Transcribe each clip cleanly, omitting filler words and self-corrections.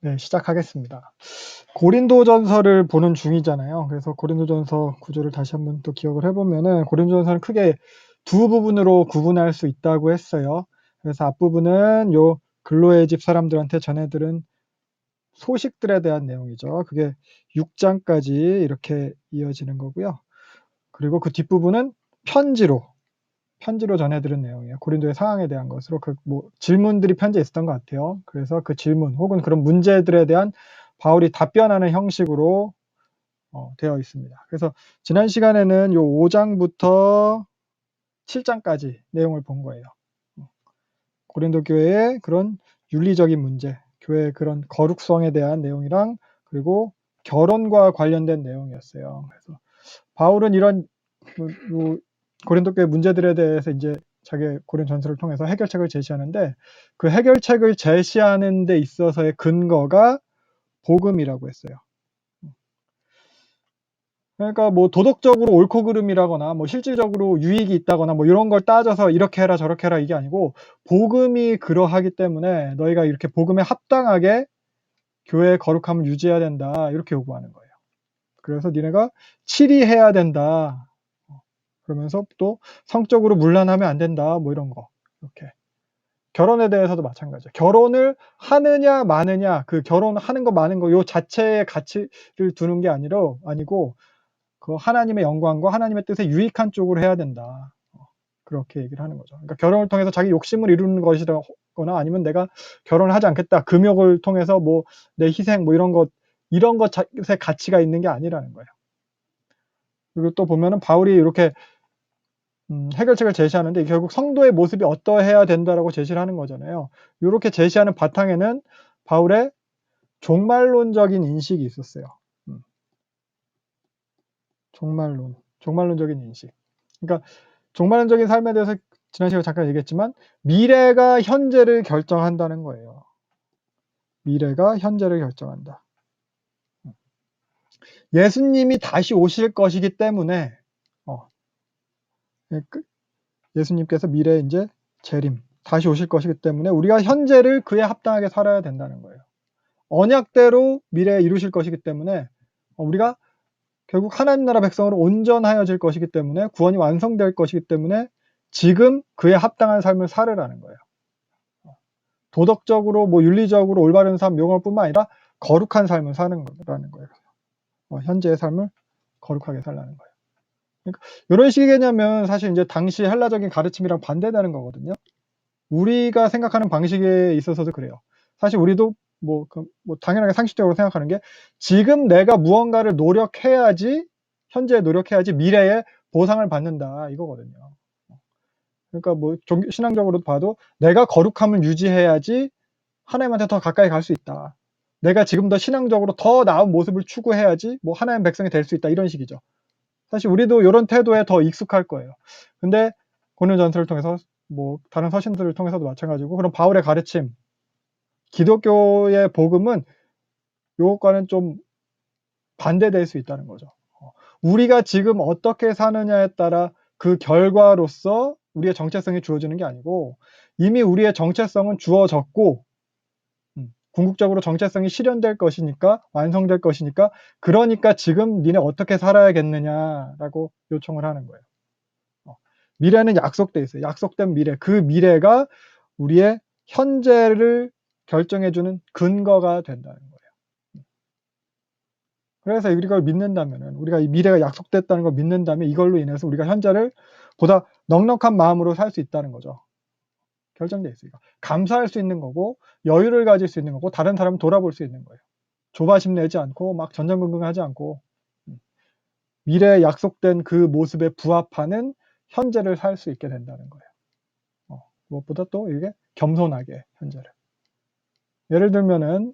네, 시작하겠습니다. 고린도전서를 보는 중이잖아요. 그래서 고린도전서 구조를 다시 한번 또 기억을 해보면은 고린도전서는 크게 두 부분으로 구분할 수 있다고 했어요. 그래서 앞부분은 요 글로의 집 사람들한테 전해들은 소식들에 대한 내용이죠. 그게 6장까지 이렇게 이어지는 거고요. 그리고 그 뒷부분은 편지로 전해들은 내용이에요. 고린도의 상황에 대한 것으로 질문들이 편지에 있었던 것 같아요. 그래서 그 질문 혹은 그런 문제들에 대한 바울이 답변하는 형식으로 되어 있습니다. 그래서 지난 시간에는 요 5장부터 7장까지 내용을 본 거예요. 고린도 교회의 그런 윤리적인 문제, 교회의 그런 거룩성에 대한 내용이랑 그리고 결혼과 관련된 내용이었어요. 그래서 바울은 이런 고린도 교회 문제들에 대해서 이제 자기의 고린 전서를 통해서 해결책을 제시하는데 그 해결책을 제시하는 데 있어서의 근거가 복음이라고 했어요. 그러니까 뭐 도덕적으로 옳고 그름이라거나 뭐 실질적으로 유익이 있다거나 뭐 이런 걸 따져서 이렇게 해라 저렇게 해라 이게 아니고 복음이 그러하기 때문에 너희가 이렇게 복음에 합당하게 교회의 거룩함을 유지해야 된다 이렇게 요구하는 거예요. 그래서 니네가 치리해야 된다. 그러면서 또 성적으로 문란하면 안 된다. 뭐 이런 거. 이렇게. 결혼에 대해서도 마찬가지죠. 결혼을 하느냐 마느냐 그 결혼하는 거 마는 거 요 자체의 가치를 두는 게 아니고 그 하나님의 영광과 하나님의 뜻에 유익한 쪽으로 해야 된다. 그렇게 얘기를 하는 거죠. 그러니까 결혼을 통해서 자기 욕심을 이루는 것이거나 아니면 내가 결혼을 하지 않겠다. 금욕을 통해서 뭐 내 희생 뭐 이런 것에 가치가 있는 게 아니라는 거예요. 그리고 또 보면은 바울이 이렇게 해결책을 제시하는데 결국 성도의 모습이 어떠해야 된다라고 제시를 하는 거잖아요. 이렇게 제시하는 바탕에는 바울의 종말론적인 인식이 있었어요. 종말론적인 인식. 그러니까 종말론적인 삶에 대해서 지난 시간에 잠깐 얘기했지만 미래가 현재를 결정한다는 거예요. 미래가 현재를 결정한다. 예수님이 다시 오실 것이기 때문에 예수님께서 미래에 이제 재림, 다시 오실 것이기 때문에 우리가 현재를 그에 합당하게 살아야 된다는 거예요. 언약대로 미래에 이루실 것이기 때문에 우리가 결국 하나님 나라 백성으로 온전하여질 것이기 때문에 구원이 완성될 것이기 때문에 지금 그에 합당한 삶을 살으라는 거예요. 도덕적으로 뭐 윤리적으로 올바른 삶 이런 것뿐만 아니라 거룩한 삶을 사는 거라는 거예요. 현재의 삶을 거룩하게 살라는 거예요. 그러니까 이런 식의 개념은 사실 이제 당시 헬라적인 가르침이랑 반대되는 거거든요. 우리가 생각하는 방식에 있어서도 그래요. 사실 우리도 당연하게 상식적으로 생각하는 게 지금 내가 무언가를 노력해야지 현재에 노력해야지 미래에 보상을 받는다 이거거든요. 그러니까 뭐 신앙적으로 봐도 내가 거룩함을 유지해야지 하나님한테 더 가까이 갈 수 있다. 내가 지금 더 신앙적으로 더 나은 모습을 추구해야지 뭐 하나님 백성이 될 수 있다 이런 식이죠. 사실 우리도 이런 태도에 더 익숙할 거예요. 근데 고린도 전서를 통해서 뭐 다른 서신들을 통해서도 마찬가지고 그런 바울의 가르침, 기독교의 복음은 요것과는 좀 반대될 수 있다는 거죠. 우리가 지금 어떻게 사느냐에 따라 그 결과로서 우리의 정체성이 주어지는 게 아니고 이미 우리의 정체성은 주어졌고 궁극적으로 정체성이 실현될 것이니까 완성될 것이니까 그러니까 지금 니네 어떻게 살아야겠느냐라고 요청을 하는 거예요. 미래는 약속돼 있어요. 약속된 미래. 그 미래가 우리의 현재를 결정해주는 근거가 된다는 거예요. 그래서 우리가 믿는다면은 우리가 이 미래가 약속됐다는 걸 믿는다면 이걸로 인해서 우리가 현재를 보다 넉넉한 마음으로 살 수 있다는 거죠. 결정돼 있으니까. 감사할 수 있는 거고 여유를 가질 수 있는 거고 다른 사람을 돌아볼 수 있는 거예요. 조바심 내지 않고 막 전전긍긍하지 않고 미래에 약속된 그 모습에 부합하는 현재를 살 수 있게 된다는 거예요. 무엇보다 또 이게 겸손하게 현재를. 예를 들면은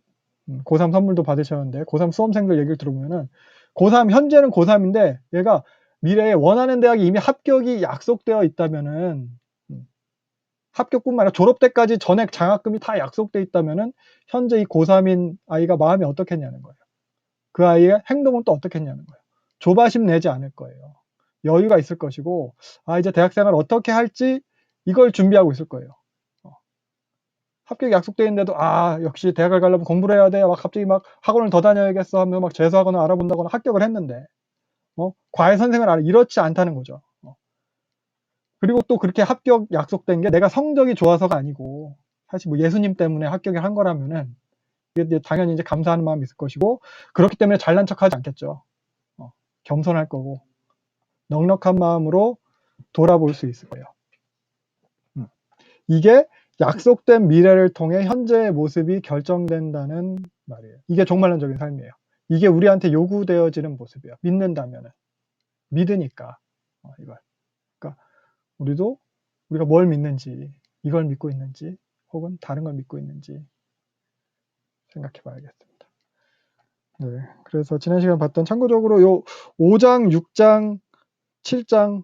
고3 선물도 받으셨는데 고3 수험생들 얘기를 들어보면은 고3 현재는 고3인데 얘가 미래에 원하는 대학에 이미 합격이 약속되어 있다면은 합격뿐만 아니라 졸업 때까지 전액 장학금이 다 약속돼 있다면은 현재 이 고3인 아이가 마음이 어떻겠냐는 거예요. 그 아이의 행동은 또 어떻겠냐는 거예요. 조바심 내지 않을 거예요. 여유가 있을 것이고 이제 대학생활 어떻게 할지 이걸 준비하고 있을 거예요. 합격이 약속돼 있는데도 역시 대학을 가려면 공부를 해야 돼. 막 갑자기 막 학원을 더 다녀야겠어 하면 막 재수학원을 알아본다거나 합격을 했는데 과외 선생을 알아 이렇지 않다는 거죠. 그리고 또 그렇게 합격 약속된 게 내가 성적이 좋아서가 아니고 사실 뭐 예수님 때문에 합격을 한 거라면은 이게 당연히 이제 감사하는 마음이 있을 것이고 그렇기 때문에 잘난 척하지 않겠죠. 겸손할 거고 넉넉한 마음으로 돌아볼 수 있을 거예요. 이게 약속된 미래를 통해 현재의 모습이 결정된다는 말이에요. 이게 종말론적인 삶이에요. 이게 우리한테 요구되어지는 모습이에요. 믿는다면은. 믿으니까 이걸. 그러니까 우리가 뭘 믿는지, 이걸 믿고 있는지, 혹은 다른 걸 믿고 있는지 생각해 봐야겠습니다. 네. 그래서 지난 시간에 봤던 참고적으로 요 5장, 6장, 7장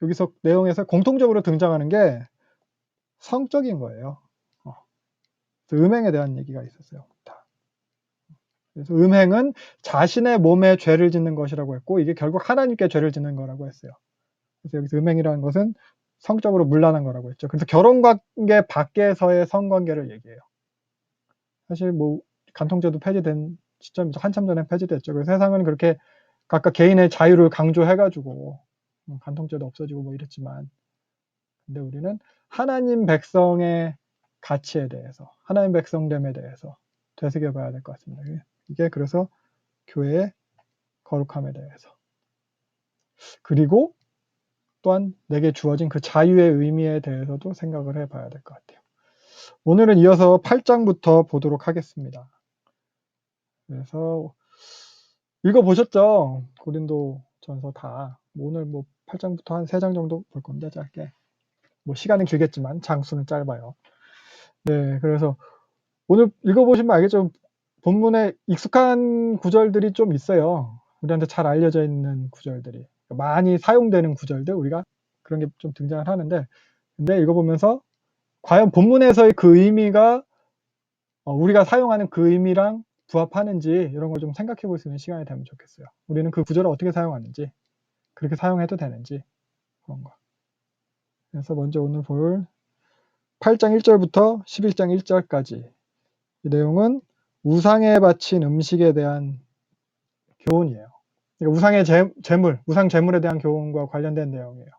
여기서 내용에서 공통적으로 등장하는 게 성적인 거예요. 음행에 대한 얘기가 있었어요. 그래서 음행은 자신의 몸에 죄를 짓는 것이라고 했고 이게 결국 하나님께 죄를 짓는 거라고 했어요. 그래서 여기서 음행이라는 것은 성적으로 문란한 거라고 했죠. 그래서 결혼관계 밖에서의 성관계를 얘기해요. 사실 뭐 간통죄도 폐지된 시점이죠. 한참 전에 폐지됐죠. 그래서 세상은 그렇게 각각 개인의 자유를 강조해가지고 간통죄도 없어지고 뭐 이랬지만 근데 우리는 하나님 백성의 가치에 대해서 하나님 백성됨에 대해서 되새겨봐야 될 것 같습니다. 이게 그래서 교회의 거룩함에 대해서 그리고 또한 내게 주어진 그 자유의 의미에 대해서도 생각을 해봐야 될 것 같아요. 오늘은 이어서 8장부터 보도록 하겠습니다. 그래서 읽어보셨죠? 고린도 전서 다. 오늘 뭐 8장부터 한 3장 정도 볼 건데 짧게. 뭐 시간은 길겠지만 장수는 짧아요. 네, 그래서 오늘 읽어보시면 알겠죠? 본문에 익숙한 구절들이 좀 있어요. 우리한테 잘 알려져 있는 구절들이. 많이 사용되는 구절들, 우리가 그런 게 좀 등장을 하는데, 근데 읽어보면서 과연 본문에서의 그 의미가 우리가 사용하는 그 의미랑 부합하는지 이런 걸 좀 생각해 볼 수 있는 시간이 되면 좋겠어요. 우리는 그 구절을 어떻게 사용하는지, 그렇게 사용해도 되는지, 그런 거. 그래서 먼저 오늘 볼 8장 1절부터 11장 1절까지 이 내용은 우상에 바친 음식에 대한 교훈이에요. 그러니까 우상의 재물, 우상 재물에 대한 교훈과 관련된 내용이에요.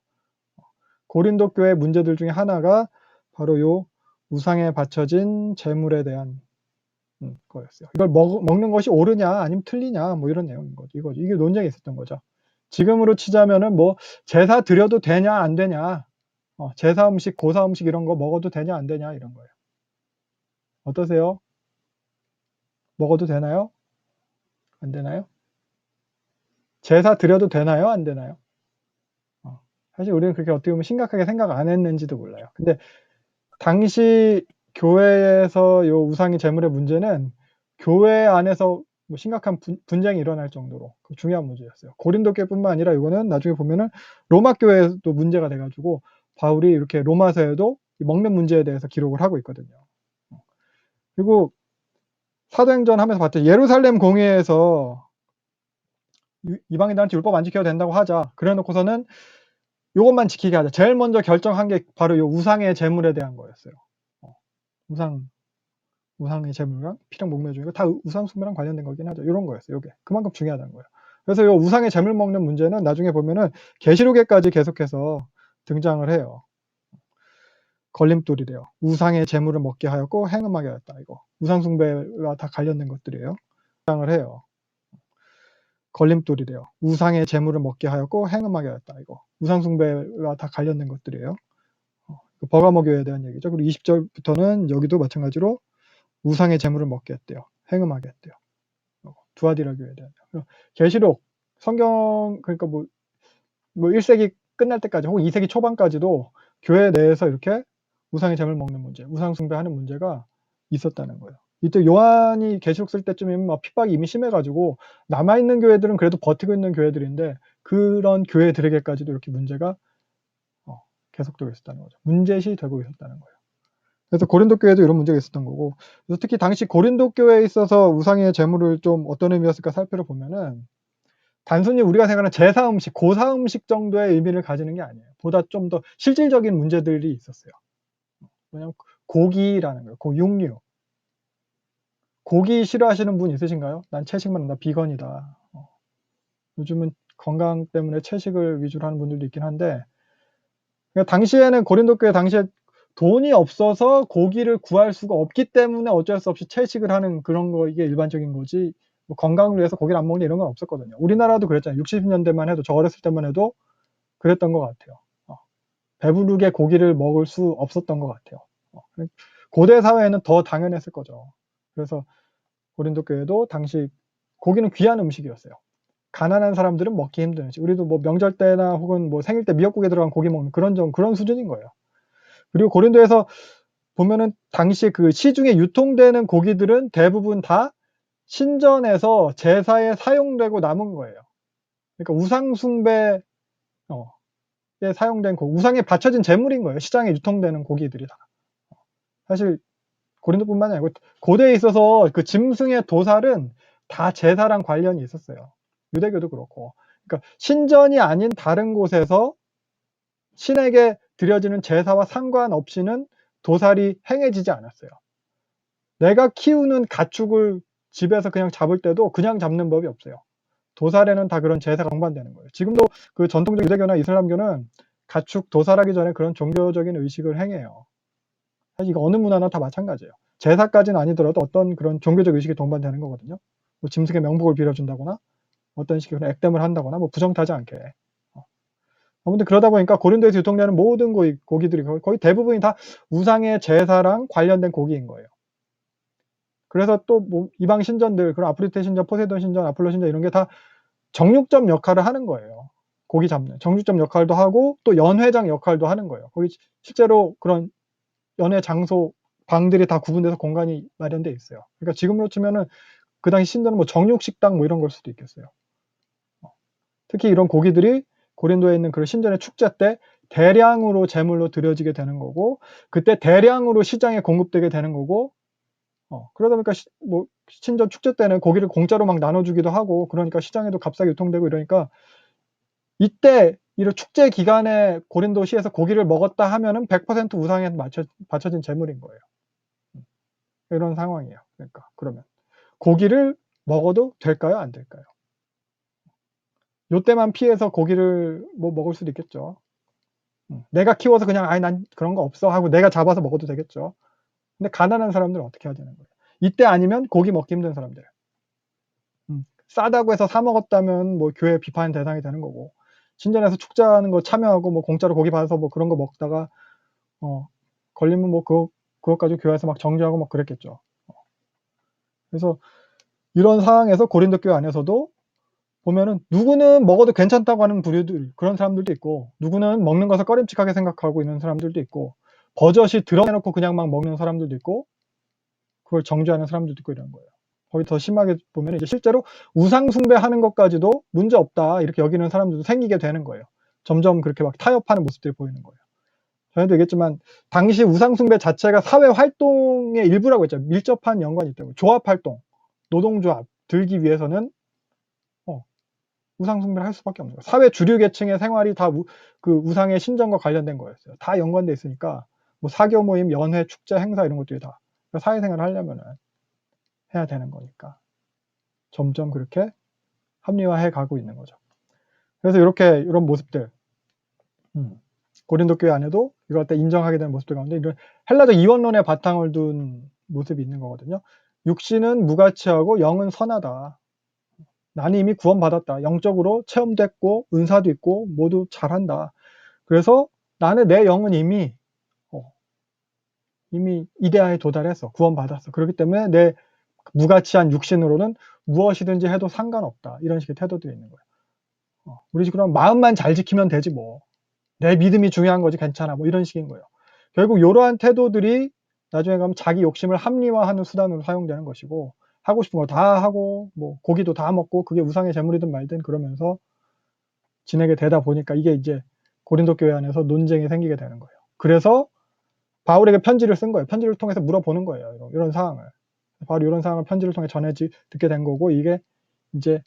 고린도 교회 문제들 중에 하나가 바로 요 우상에 바쳐진 재물에 대한 거였어요. 이걸 먹는 것이 옳으냐 아니면 틀리냐 뭐 이런 내용인 거죠. 이게 논쟁이 있었던 거죠. 지금으로 치자면은 뭐 제사 드려도 되냐 안 되냐, 제사 음식, 고사 음식 이런 거 먹어도 되냐 안 되냐 이런 거예요. 어떠세요? 먹어도 되나요? 안 되나요? 제사 드려도 되나요? 안 되나요? 사실 우리는 그렇게 어떻게 보면 심각하게 생각 안 했는지도 몰라요. 근데 당시 교회에서 요 우상의 제물의 문제는 교회 안에서 뭐 심각한 분쟁이 일어날 정도로 중요한 문제였어요. 고린도 교회뿐만 아니라 이거는 나중에 보면은 로마 교회에도 문제가 돼가지고 바울이 이렇게 로마서에도 먹는 문제에 대해서 기록을 하고 있거든요. 그리고 사도행전 하면서 봤죠. 예루살렘 공회에서 이방인들한테 율법 안 지켜도 된다고 하자. 그래 놓고서는 요것만 지키게 하자. 제일 먼저 결정한 게 바로 요 우상의 제물에 대한 거였어요. 우상의 제물이랑 피랑 목매 중이고 다 우상 숭배랑 관련된 거긴 하죠. 이런 거였어요. 요게 그만큼 중요하다는 거예요. 그래서 요 우상의 제물 먹는 문제는 나중에 보면은 계시록에까지 계속해서 등장을 해요. 걸림돌이래요. 우상의 제물을 먹게 하였고 행음하게 하였다. 이거 우상 숭배와 다 관련된 것들이에요. 등장을 해요. 걸림돌이래요. 우상의 제물을 먹게 하였고 행음하게 하였다. 이거 우상 숭배와 다 관련된 것들이에요. 버가모교에 대한 얘기죠. 그리고 20절부터는 여기도 마찬가지로 우상의 제물을 먹게 했대요. 행음하게 했대요. 두아디라 교회에 대한. 계시록 성경 그러니까 뭐 1세기 끝날 때까지 혹은 2세기 초반까지도 교회 내에서 이렇게 우상의 제물 먹는 문제, 우상 숭배하는 문제가 있었다는 거예요. 이때 요한이 계시록 쓸 때쯤이면 막 핍박이 이미 심해가지고 남아있는 교회들은 그래도 버티고 있는 교회들인데 그런 교회들에게까지도 이렇게 문제가 계속되고 있었다는 거죠. 문제시 되고 있었다는 거예요. 그래서 고린도 교회도 이런 문제가 있었던 거고, 그래서 특히 당시 고린도 교회에 있어서 우상의 제물을 좀 어떤 의미였을까 살펴보면은 단순히 우리가 생각하는 제사 음식, 고사 음식 정도의 의미를 가지는 게 아니에요. 보다 좀 더 실질적인 문제들이 있었어요. 왜냐하면 고기라는 거예요. 육류. 고기 싫어하시는 분 있으신가요? 난 채식만 한다. 비건이다. 요즘은 건강 때문에 채식을 위주로 하는 분들도 있긴 한데, 그러니까 당시에는 고린도 교회 당시에 돈이 없어서 고기를 구할 수가 없기 때문에 어쩔 수 없이 채식을 하는 그런 거, 이게 일반적인 거지, 뭐 건강을 위해서 고기를 안 먹는 이런 건 없었거든요. 우리나라도 그랬잖아요. 60년대만 해도, 저 어렸을 때만 해도 그랬던 것 같아요. 배부르게 고기를 먹을 수 없었던 것 같아요. 고대 사회에는 더 당연했을 거죠. 그래서 고린도 교회도 당시 고기는 귀한 음식이었어요. 가난한 사람들은 먹기 힘든 음식. 우리도 뭐 명절 때나 혹은 뭐 생일 때 미역국에 들어간 고기 먹는 그런 수준인 거예요. 그리고 고린도에서 보면은 당시 그 시중에 유통되는 고기들은 대부분 다 신전에서 제사에 사용되고 남은 거예요. 그러니까 우상 숭배에 사용된 우상에 바쳐진 제물인 거예요. 시장에 유통되는 고기들이 다. 사실 고린도뿐만이 아니고 고대에 있어서 그 짐승의 도살은 다 제사랑 관련이 있었어요. 유대교도 그렇고. 그러니까 신전이 아닌 다른 곳에서 신에게 드려지는 제사와 상관없이는 도살이 행해지지 않았어요. 내가 키우는 가축을 집에서 그냥 잡을 때도 그냥 잡는 법이 없어요. 도살에는 다 그런 제사가 동반되는 거예요. 지금도 그 전통적 유대교나 이슬람교는 가축 도살하기 전에 그런 종교적인 의식을 행해요. 사실 이거 어느 문화나 다 마찬가지예요. 제사까지는 아니더라도 어떤 그런 종교적 의식이 동반되는 거거든요. 뭐 짐승의 명복을 빌어준다거나 어떤 식의 그런 액땜을 한다거나 뭐 부정타지 않게. 아무튼 그러다 보니까 고린도에서 유통되는 모든 고기들이 거의 대부분이 다 우상의 제사랑 관련된 고기인 거예요. 그래서 또 뭐 이방 신전들, 그런 아프로디테 신전, 포세이돈 신전, 아폴로 신전 이런 게 다 정육점 역할을 하는 거예요. 고기 잡는 정육점 역할도 하고 또 연회장 역할도 하는 거예요. 거기 실제로 그런 연회 장소 방들이 다 구분돼서 공간이 마련돼 있어요. 그러니까 지금으로 치면은 그 당시 신전은 뭐 정육식당 뭐 이런 걸 수도 있겠어요. 특히 이런 고기들이 고린도에 있는 그 신전의 축제 때 대량으로 제물로 드려지게 되는 거고, 그때 대량으로 시장에 공급되게 되는 거고, 그러다 보니까 뭐 신전 축제 때는 고기를 공짜로 막 나눠주기도 하고, 그러니까 시장에도 값싸게 유통되고 이러니까, 이때 이런 축제 기간에 고린도시에서 고기를 먹었다 하면은 100% 우상에 바쳐진 제물인 거예요. 이런 상황이에요. 그러니까 그러면 고기를 먹어도 될까요? 안 될까요? 요때만 피해서 고기를 뭐 먹을 수도 있겠죠. 내가 키워서 그냥 아니 난 그런 거 없어 하고 내가 잡아서 먹어도 되겠죠. 근데 가난한 사람들은 어떻게 해야 되는 거예요? 이때 아니면 고기 먹기 힘든 사람들. 싸다고 해서 사 먹었다면 뭐 교회 비판 대상이 되는 거고, 신전에서 축제하는 거 참여하고 뭐 공짜로 고기 받아서 뭐 그런 거 먹다가 걸리면 뭐 그것 가지고 교회에서 막 정죄하고 막 그랬겠죠. 그래서 이런 상황에서 고린도 교회 안에서도 보면은 누구는 먹어도 괜찮다고 하는 부류들, 그런 사람들도 있고, 누구는 먹는 것을 꺼림칙하게 생각하고 있는 사람들도 있고, 버젓이 드러내놓고 그냥 막 먹는 사람들도 있고, 그걸 정죄하는 사람들도 있고 이런 거예요. 거기 더 심하게 보면 이제 실제로 우상 숭배하는 것까지도 문제 없다 이렇게 여기는 사람들도 생기게 되는 거예요. 점점 그렇게 막 타협하는 모습들이 보이는 거예요. 전에도 얘기했지만 당시 우상 숭배 자체가 사회 활동의 일부라고 했죠. 밀접한 연관이 있다고. 조합 활동, 노동조합 들기 위해서는 우상 숭배를 할 수밖에 없는 거예요. 사회 주류 계층의 생활이 다 그 우상의 신전과 관련된 거였어요. 다 연관돼 있으니까 뭐 사교 모임, 연회, 축제, 행사 이런 것들이 다 사회생활을 하려면은 해야 되는 거니까 점점 그렇게 합리화해 가고 있는 거죠. 그래서 이렇게 이런 모습들, 고린도 교회 안에도 이럴 때 인정하게 되는 모습들 가운데 이런 헬라적 이원론의 바탕을 둔 모습이 있는 거거든요. 육신은 무가치하고 영은 선하다. 나는 이미 구원받았다. 영적으로 체험됐고 은사도 있고 모두 잘한다. 그래서 나는 내 영은 이미 이데아에 도달했어. 구원받았어. 그렇기 때문에 내 무가치한 육신으로는 무엇이든지 해도 상관없다. 이런 식의 태도들이 있는 거예요. 우리 그럼 마음만 잘 지키면 되지 뭐. 내 믿음이 중요한 거지 괜찮아. 뭐 이런 식인 거예요. 결국 이러한 태도들이 나중에 가면 자기 욕심을 합리화하는 수단으로 사용되는 것이고, 하고 싶은 거 다 하고 뭐 고기도 다 먹고 그게 우상의 제물이든 말든 그러면서 지내게 되다 보니까 이게 이제 고린도 교회 안에서 논쟁이 생기게 되는 거예요. 그래서 바울에게 편지를 쓴 거예요. 편지를 통해서 물어보는 거예요. 이런 상황을. 바로 이런 상황을 편지를 통해 듣게 된 거고, 이게 이제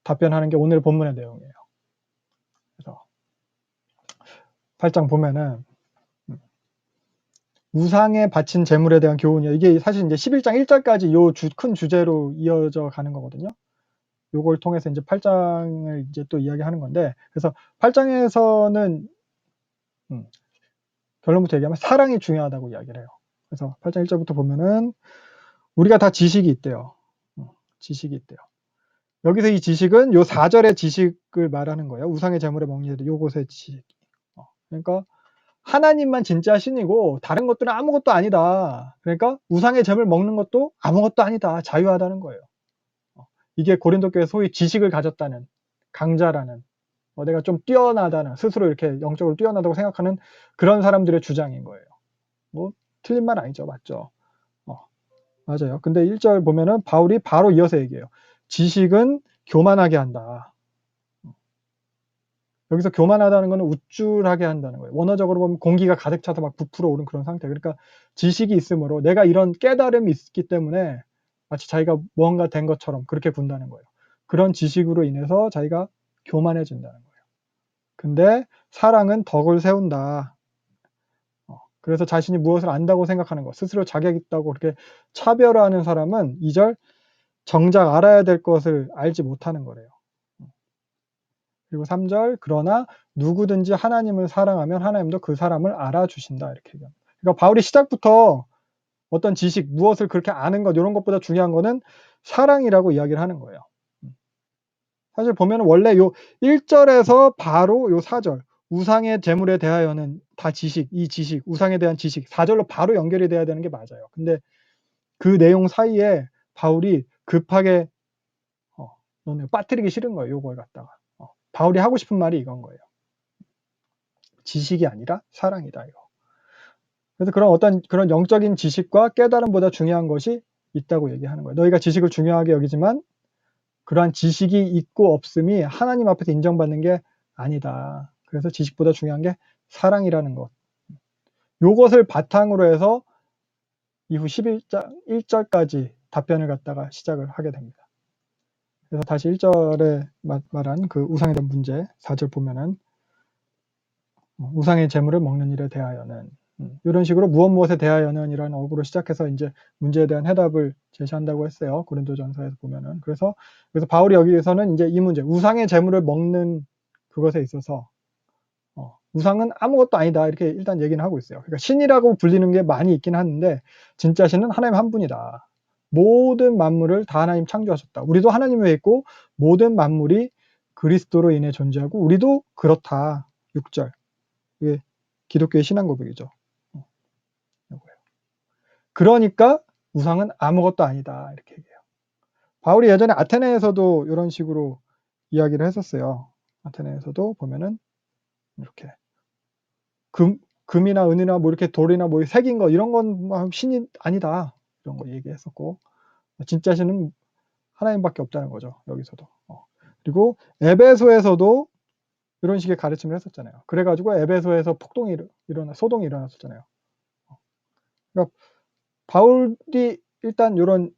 답변하는 게 오늘 본문의 내용이에요. 그래서 8장 보면은 우상에 바친 재물에 대한 교훈이에요. 이게 사실 이제 11장 1절까지 요 큰 주제로 이어져 가는 거거든요. 요걸 통해서 이제 8장을 이제 또 이야기하는 건데, 그래서 8장에서는 결론부터 얘기하면 사랑이 중요하다고 이야기를 해요. 그래서 8장 1절부터 보면은 우리가 다 지식이 있대요. 지식이 있대요. 여기서 이 지식은 요 4절의 지식을 말하는 거예요. 우상의 재물에 먹는 요것의 지식. 그러니까 하나님만 진짜 신이고 다른 것들은 아무것도 아니다. 그러니까 우상의 재물 먹는 것도 아무것도 아니다. 자유하다는 거예요. 이게 고린도 교회 소위 지식을 가졌다는, 강자라는, 내가 좀 뛰어나다는, 스스로 이렇게 영적으로 뛰어나다고 생각하는 그런 사람들의 주장인 거예요. 뭐 틀린 말 아니죠. 맞죠? 맞아요. 근데 1절 보면은 바울이 바로 이어서 얘기해요. 지식은 교만하게 한다. 여기서 교만하다는 거는 우쭐하게 한다는 거예요. 원어적으로 보면 공기가 가득 차서 막 부풀어 오른 그런 상태. 그러니까 지식이 있으므로 내가 이런 깨달음이 있기 때문에 마치 자기가 무언가 된 것처럼 그렇게 군다는 거예요. 그런 지식으로 인해서 자기가 교만해진다는 거예요. 근데 사랑은 덕을 세운다. 그래서 자신이 무엇을 안다고 생각하는 것, 스스로 자격 있다고 그렇게 차별화하는 사람은 2절 정작 알아야 될 것을 알지 못하는 거래요. 그리고 3절 그러나 누구든지 하나님을 사랑하면 하나님도 그 사람을 알아주신다. 이렇게 얘기합니다. 그러니까 바울이 시작부터 어떤 지식, 무엇을 그렇게 아는 것, 이런 것보다 중요한 거는 사랑이라고 이야기를 하는 거예요. 사실 보면 원래 요 1절에서 바로 요 4절, 우상의 재물에 대하여는 다 지식, 이 지식, 우상에 대한 지식, 4절로 바로 연결이 돼야 되는 게 맞아요. 근데 그 내용 사이에 바울이 급하게 너네 빠뜨리기 싫은 거예요. 요걸 갖다가. 바울이 하고 싶은 말이 이건 거예요. 지식이 아니라 사랑이다. 이거. 그래서 그런 영적인 지식과 깨달음보다 중요한 것이 있다고 얘기하는 거예요. 너희가 지식을 중요하게 여기지만 그러한 지식이 있고 없음이 하나님 앞에서 인정받는 게 아니다. 그래서 지식보다 중요한 게 사랑이라는 것. 요것을 바탕으로 해서 이후 11장 1절까지 답변을 갖다가 시작을 하게 됩니다. 그래서 다시 1절에 말한 그 우상에 대한 문제 4절 보면은 우상의 재물을 먹는 일에 대하여는 이런 식으로 무엇에 대하여는 이라는 어구로 시작해서 이제 문제에 대한 해답을 제시한다고 했어요. 고린도전서에서 보면은. 그래서 바울이 여기에서는 이제 이 문제, 우상의 재물을 먹는 그것에 있어서 우상은 아무것도 아니다. 이렇게 일단 얘기는 하고 있어요. 그러니까 신이라고 불리는 게 많이 있긴 하는데 진짜 신은 하나님 한 분이다. 모든 만물을 다 하나님 창조하셨다. 우리도 하나님에 있고 모든 만물이 그리스도로 인해 존재하고 우리도 그렇다. 6절. 이게 기독교의 신앙 고백이죠. 그러니까 우상은 아무것도 아니다. 이렇게 얘기해요. 바울이 예전에 아테네에서도 이런 식으로 이야기를 했었어요. 아테네에서도 보면은 이렇게 금이나 은이나 뭐 이렇게 돌이나 뭐 새긴 거 이런 건 신이 아니다. 이런 거 얘기했었고 진짜 신은 하나님밖에 없다는 거죠. 여기서도. 그리고 에베소에서도 이런 식의 가르침을 했었잖아요. 그래가지고 에베소에서 소동이 일어났었잖아요. 그러니까 바울이 일단 이런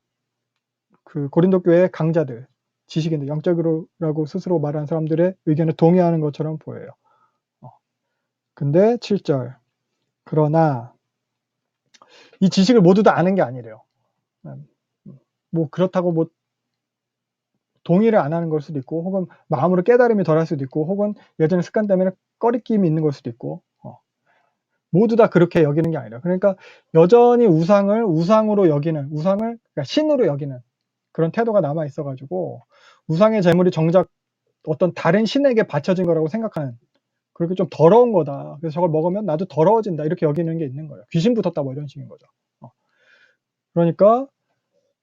그 고린도 교회의 강자들, 지식인들, 영적으로라고 스스로 말하는 사람들의 의견에 동의하는 것처럼 보여요. 근데 7절. 그러나 이 지식을 모두 다 아는 게 아니래요. 뭐 그렇다고 뭐 동의를 안 하는 걸 수도 있고 혹은 마음으로 깨달음이 덜할 수도 있고 혹은 예전의 습관 때문에 꺼리낌이 있는 걸 수도 있고 모두 다 그렇게 여기는 게 아니라 그러니까 여전히 우상을 우상으로 여기는 그러니까 신으로 여기는 그런 태도가 남아 있어가지고 우상의 재물이 정작 어떤 다른 신에게 바쳐진 거라고 생각하는 그렇게 좀 더러운 거다. 그래서 저걸 먹으면 나도 더러워진다. 이렇게 여기는 게 있는 거예요. 귀신 붙었다 뭐 이런 식인 거죠. 그러니까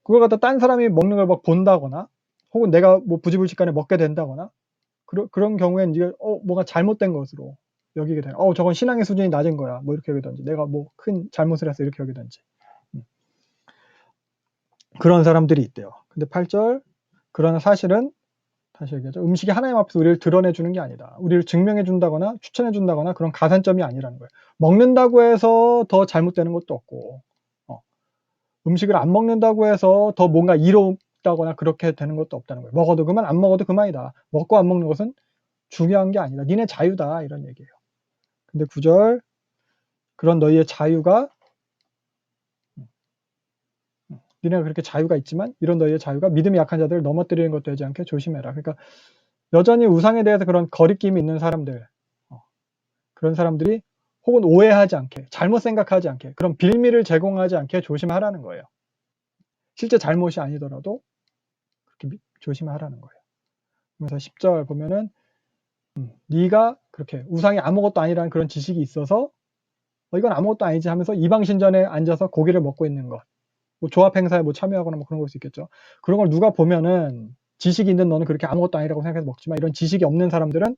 그걸 갖다 딴 사람이 먹는 걸 막 본다거나 혹은 내가 뭐 부지불식간에 먹게 된다거나 그런 경우에는 이게 뭐가 잘못된 것으로 여기게 되는 저건 신앙의 수준이 낮은 거야. 뭐 이렇게 여기든지 내가 뭐 큰 잘못을 해서 이렇게 여기든지 그런 사람들이 있대요. 근데 8절 그러나 사실은 다시 얘기하죠. 음식이 하나님 앞에서 우리를 드러내 주는 게 아니다. 우리를 증명해 준다거나 추천해 준다거나 그런 가산점이 아니라는 거예요. 먹는다고 해서 더 잘못되는 것도 없고 음식을 안 먹는다고 해서 더 뭔가 이롭다거나 그렇게 되는 것도 없다는 거예요. 먹어도 그만 안 먹어도 그만이다. 먹고 안 먹는 것은 중요한 게 아니다. 니네 자유다 이런 얘기예요. 근데 9절 그런 너희의 자유가 니네가 그렇게 자유가 있지만 이런 너희의 자유가 믿음이 약한 자들을 넘어뜨리는 것 되지 않게 조심해라. 그러니까 여전히 우상에 대해서 그런 거리낌이 있는 사람들, 그런 사람들이 혹은 오해하지 않게, 잘못 생각하지 않게, 그런 빌미를 제공하지 않게 조심하라는 거예요. 실제 잘못이 아니더라도 그렇게 조심하라는 거예요. 그래서 10절 보면은 네가 그렇게 우상이 아무것도 아니라는 그런 지식이 있어서 이건 아무것도 아니지 하면서 이방신전에 앉아서 고기를 먹고 있는 것, 뭐 조합 행사에 뭐 참여하거나 뭐 그런 걸 수 있겠죠. 그런 걸 누가 보면은 지식이 있는 너는 그렇게 아무것도 아니라고 생각해서 먹지만 이런 지식이 없는 사람들은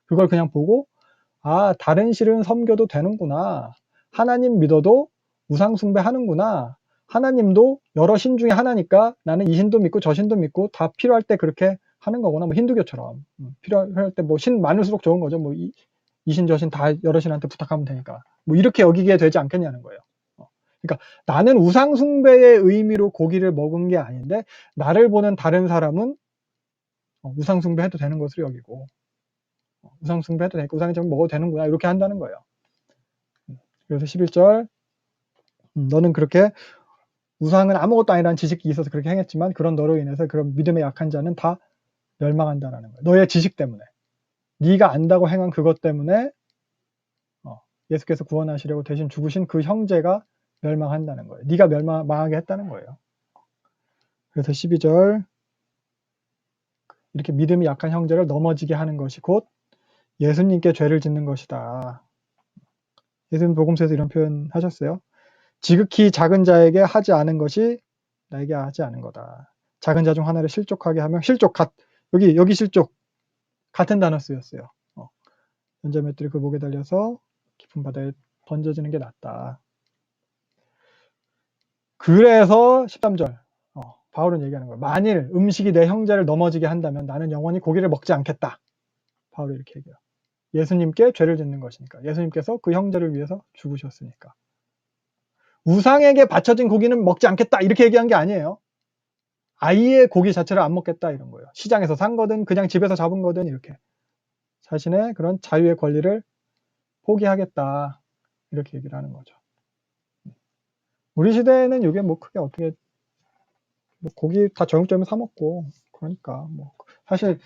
그걸 그냥 보고 다른 신은 섬겨도 되는구나. 하나님 믿어도 우상 숭배하는구나. 하나님도 여러 신 중에 하나니까 나는 이 신도 믿고 저 신도 믿고 다 필요할 때 그렇게 하는 거구나. 뭐 힌두교처럼 필요할 때 뭐 신 많을수록 좋은 거죠. 뭐 이 신 저 신 다 여러 신한테 부탁하면 되니까 뭐 이렇게 여기게 되지 않겠냐는 거예요. 그러니까 나는 우상 숭배의 의미로 고기를 먹은 게 아닌데 나를 보는 다른 사람은 우상 숭배해도 되는 것으로 여기고 우상 숭배해도 되니까 우상이 좀 먹어도 되는구나 이렇게 한다는 거예요. 그래서 11절 너는 그렇게 우상은 아무것도 아니라는 지식이 있어서 그렇게 행했지만 그런 너로 인해서 그런 믿음의 약한 자는 다 멸망한다라는 거예요. 너의 지식 때문에 네가 안다고 행한 그것 때문에 예수께서 구원하시려고 대신 죽으신 그 형제가 멸망한다는 거예요. 네가 멸망하게 했다는 거예요. 그래서 12절 이렇게 믿음이 약한 형제를 넘어지게 하는 것이 곧 예수님께 죄를 짓는 것이다. 예수님 복음서에서 이런 표현 하셨어요. 지극히 작은 자에게 하지 않은 것이 나에게 하지 않은 거다. 작은 자 중 하나를 실족하게 하면 여기 실족 같은 단어 쓰였어요. 연자맷들이 그 목에 달려서 깊은 바다에 던져지는 게 낫다. 그래서 13절 바울은 얘기하는 거예요. 만일 음식이 내 형제를 넘어지게 한다면 나는 영원히 고기를 먹지 않겠다. 바울이 이렇게 얘기해요. 예수님께 죄를 짓는 것이니까. 예수님께서 그 형제를 위해서 죽으셨으니까. 우상에게 바쳐진 고기는 먹지 않겠다 이렇게 얘기한 게 아니에요. 아예 고기 자체를 안 먹겠다 이런 거예요. 시장에서 산 거든 그냥 집에서 잡은 거든 이렇게 자신의 그런 자유의 권리를 포기하겠다 이렇게 얘기를 하는 거죠. 우리 시대에는 이게 뭐 크게 어떻게 뭐 고기 다 정육점에 사 먹고 그러니까 뭐 사실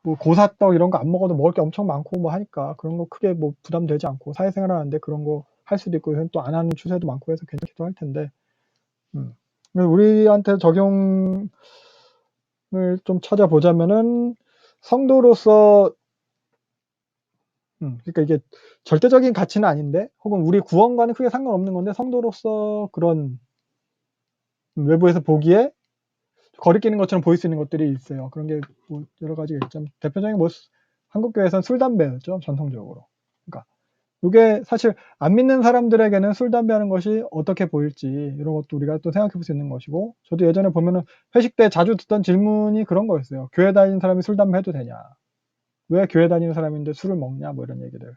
뭐 고사떡 이런 거 안 먹어도 먹을 게 엄청 많고 뭐 하니까 그런 거 크게 뭐 부담되지 않고 사회생활 하는데 그런 거 할 수도 있고 또 안 하는 추세도 많고 해서 괜찮기도 할 텐데 우리한테 적용을 좀 찾아보자면은 성도로서 그러니까 이게 절대적인 가치는 아닌데 혹은 우리 구원과는 크게 상관없는 건데 성도로서 그런 외부에서 보기에 거리끼는 것처럼 보일 수 있는 것들이 있어요. 그런 게 뭐 여러 가지가 있죠. 대표적인 뭐 한국 교회에서는 술 담배였죠. 전통적으로. 그러니까 이게 사실 안 믿는 사람들에게는 술 담배 하는 것이 어떻게 보일지 이런 것도 우리가 또 생각해 볼 수 있는 것이고 저도 예전에 보면은 회식 때 자주 듣던 질문이 그런 거였어요. 교회 다니는 사람이 술 담배 해도 되냐? 왜 교회 다니는 사람인데 술을 먹냐? 뭐 이런 얘기들.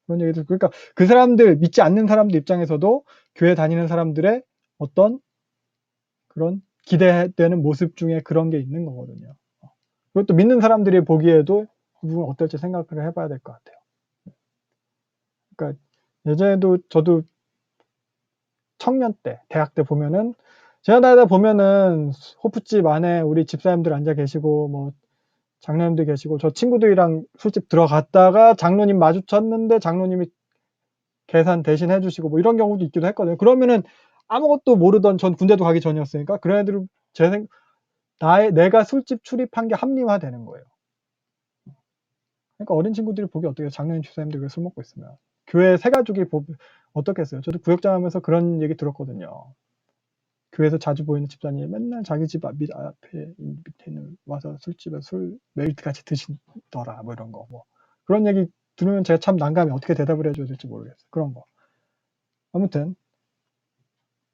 그런 얘기들. 그러니까 그 사람들 믿지 않는 사람들 입장에서도 교회 다니는 사람들의 어떤 그런 기대되는 모습 중에 그런 게 있는 거거든요. 그것도 믿는 사람들이 보기에도 이 부분 어떨지 생각을 해봐야 될 것 같아요. 그러니까 예전에도 저도 청년 때, 대학 때 보면은 제가 다니다 보면은 호프집 안에 우리 집사님들 앉아 계시고 뭐 장로님들 계시고 저 친구들이랑 술집 들어갔다가 장로님 마주쳤는데 장로님이 계산 대신 해주시고 뭐 이런 경우도 있기도 했거든요. 그러면은 아무것도 모르던 전 군대도 가기 전이었으니까 그런 애들은 내가 술집 출입한 게 합리화되는 거예요. 그러니까 어린 친구들이 보기 어떻게 장로님 집사님들 술 먹고 있으면 교회 새 가족이 어떻겠어요. 저도 구역장 하면서 그런 얘기 들었거든요. 교회에서 자주 보이는 집사님이 맨날 자기 집 앞에 밑에 있는 와서 술집에 술 메이트 같이 드시더라 뭐 이런 거 뭐 그런 얘기 들으면 제가 참 난감해. 어떻게 대답을 해줘야 될지 모르겠어요. 그런 거. 아무튼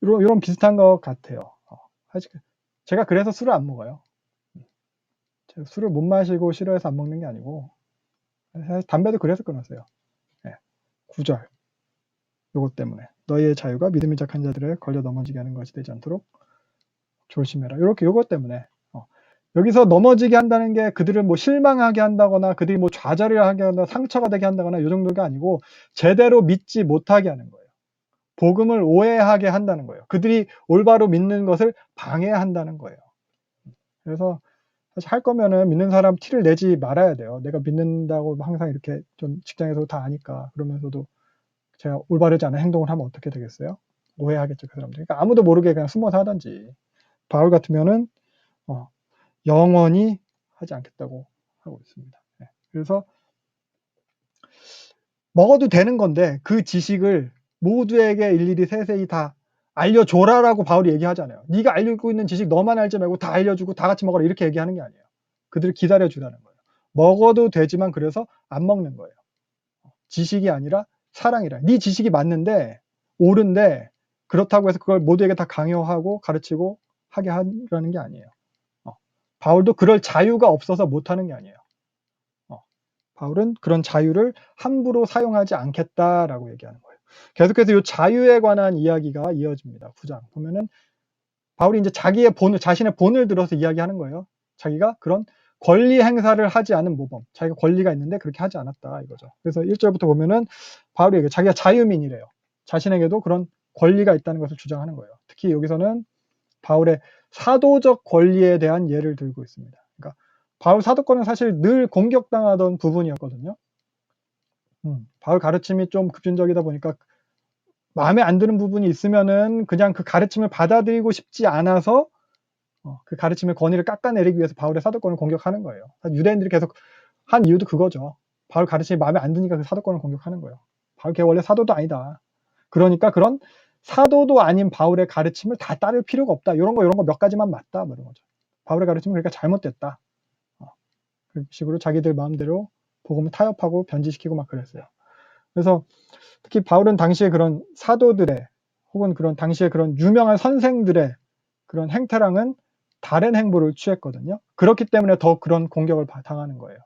이런 비슷한 것 같아요. 제가 그래서 술을 안 먹어요. 제가 술을 못 마시고 싫어해서 안 먹는 게 아니고 사실 담배도 그래서 끊었어요. 9절 요것 때문에 너희의 자유가 믿음이 약한 자들을 걸려 넘어지게 하는 것이 되지 않도록 조심해라. 이렇게 요것 때문에 여기서 넘어지게 한다는 게 그들을 뭐 실망하게 한다거나 그들이 뭐 좌절을 하게 한다거나 상처가 되게 한다거나 이 정도가 아니고 제대로 믿지 못하게 하는 거예요. 복음을 오해하게 한다는 거예요. 그들이 올바로 믿는 것을 방해한다는 거예요. 그래서 사실 할 거면은 믿는 사람 티를 내지 말아야 돼요. 내가 믿는다고 항상 이렇게 좀 직장에서 다 아니까 그러면서도 제가 올바르지 않은 행동을 하면 어떻게 되겠어요? 오해하겠죠, 그 사람들. 그러니까 아무도 모르게 그냥 숨어서 하든지. 바울 같으면은 영원히 하지 않겠다고 하고 있습니다. 네. 그래서 먹어도 되는 건데 그 지식을 모두에게 일일이 세세히 다 알려줘라라고 바울이 얘기하잖아요. 네가 알고 있는 지식 너만 알지 말고 다 알려주고 다 같이 먹어라 이렇게 얘기하는 게 아니에요. 그들을 기다려주라는 거예요. 먹어도 되지만 그래서 안 먹는 거예요. 지식이 아니라 사랑이라. 네 지식이 맞는데 옳은데 그렇다고 해서 그걸 모두에게 다 강요하고 가르치고 하게 하라는 게 아니에요. 바울도 그럴 자유가 없어서 못하는 게 아니에요. 바울은 그런 자유를 함부로 사용하지 않겠다라고 얘기하는 거예요. 계속해서 이 자유에 관한 이야기가 이어집니다. 9장 보면은 바울이 이제 자신의 본을 들어서 이야기하는 거예요. 자기가 그런 권리 행사를 하지 않은 모범, 자기가 권리가 있는데 그렇게 하지 않았다 이거죠. 그래서 1절부터 보면은 바울이 얘기해요. 자기가 자유민이래요. 자신에게도 그런 권리가 있다는 것을 주장하는 거예요. 특히 여기서는 바울의 사도적 권리에 대한 예를 들고 있습니다. 그러니까 바울 사도권은 사실 늘 공격당하던 부분이었거든요. 바울 가르침이 좀 급진적이다 보니까 마음에 안 드는 부분이 있으면은 그냥 그 가르침을 받아들이고 싶지 않아서 그 가르침의 권위를 깎아내리기 위해서 바울의 사도권을 공격하는 거예요. 유대인들이 계속 한 이유도 그거죠. 바울 가르침이 마음에 안 드니까 그 사도권을 공격하는 거예요. 바울 걔 원래 사도도 아니다. 그러니까 그런 사도도 아닌 바울의 가르침을 다 따를 필요가 없다. 이런 거 몇 가지만 맞다. 뭐 이런 거죠. 바울의 가르침은 그러니까 잘못됐다. 그런 식으로 자기들 마음대로 복음을 타협하고 변질시키고 막 그랬어요. 그래서 특히 바울은 당시에 그런 사도들의 혹은 그런 당시에 그런 유명한 선생들의 그런 행태랑은 다른 행보를 취했거든요. 그렇기 때문에 더 그런 공격을 당하는 거예요.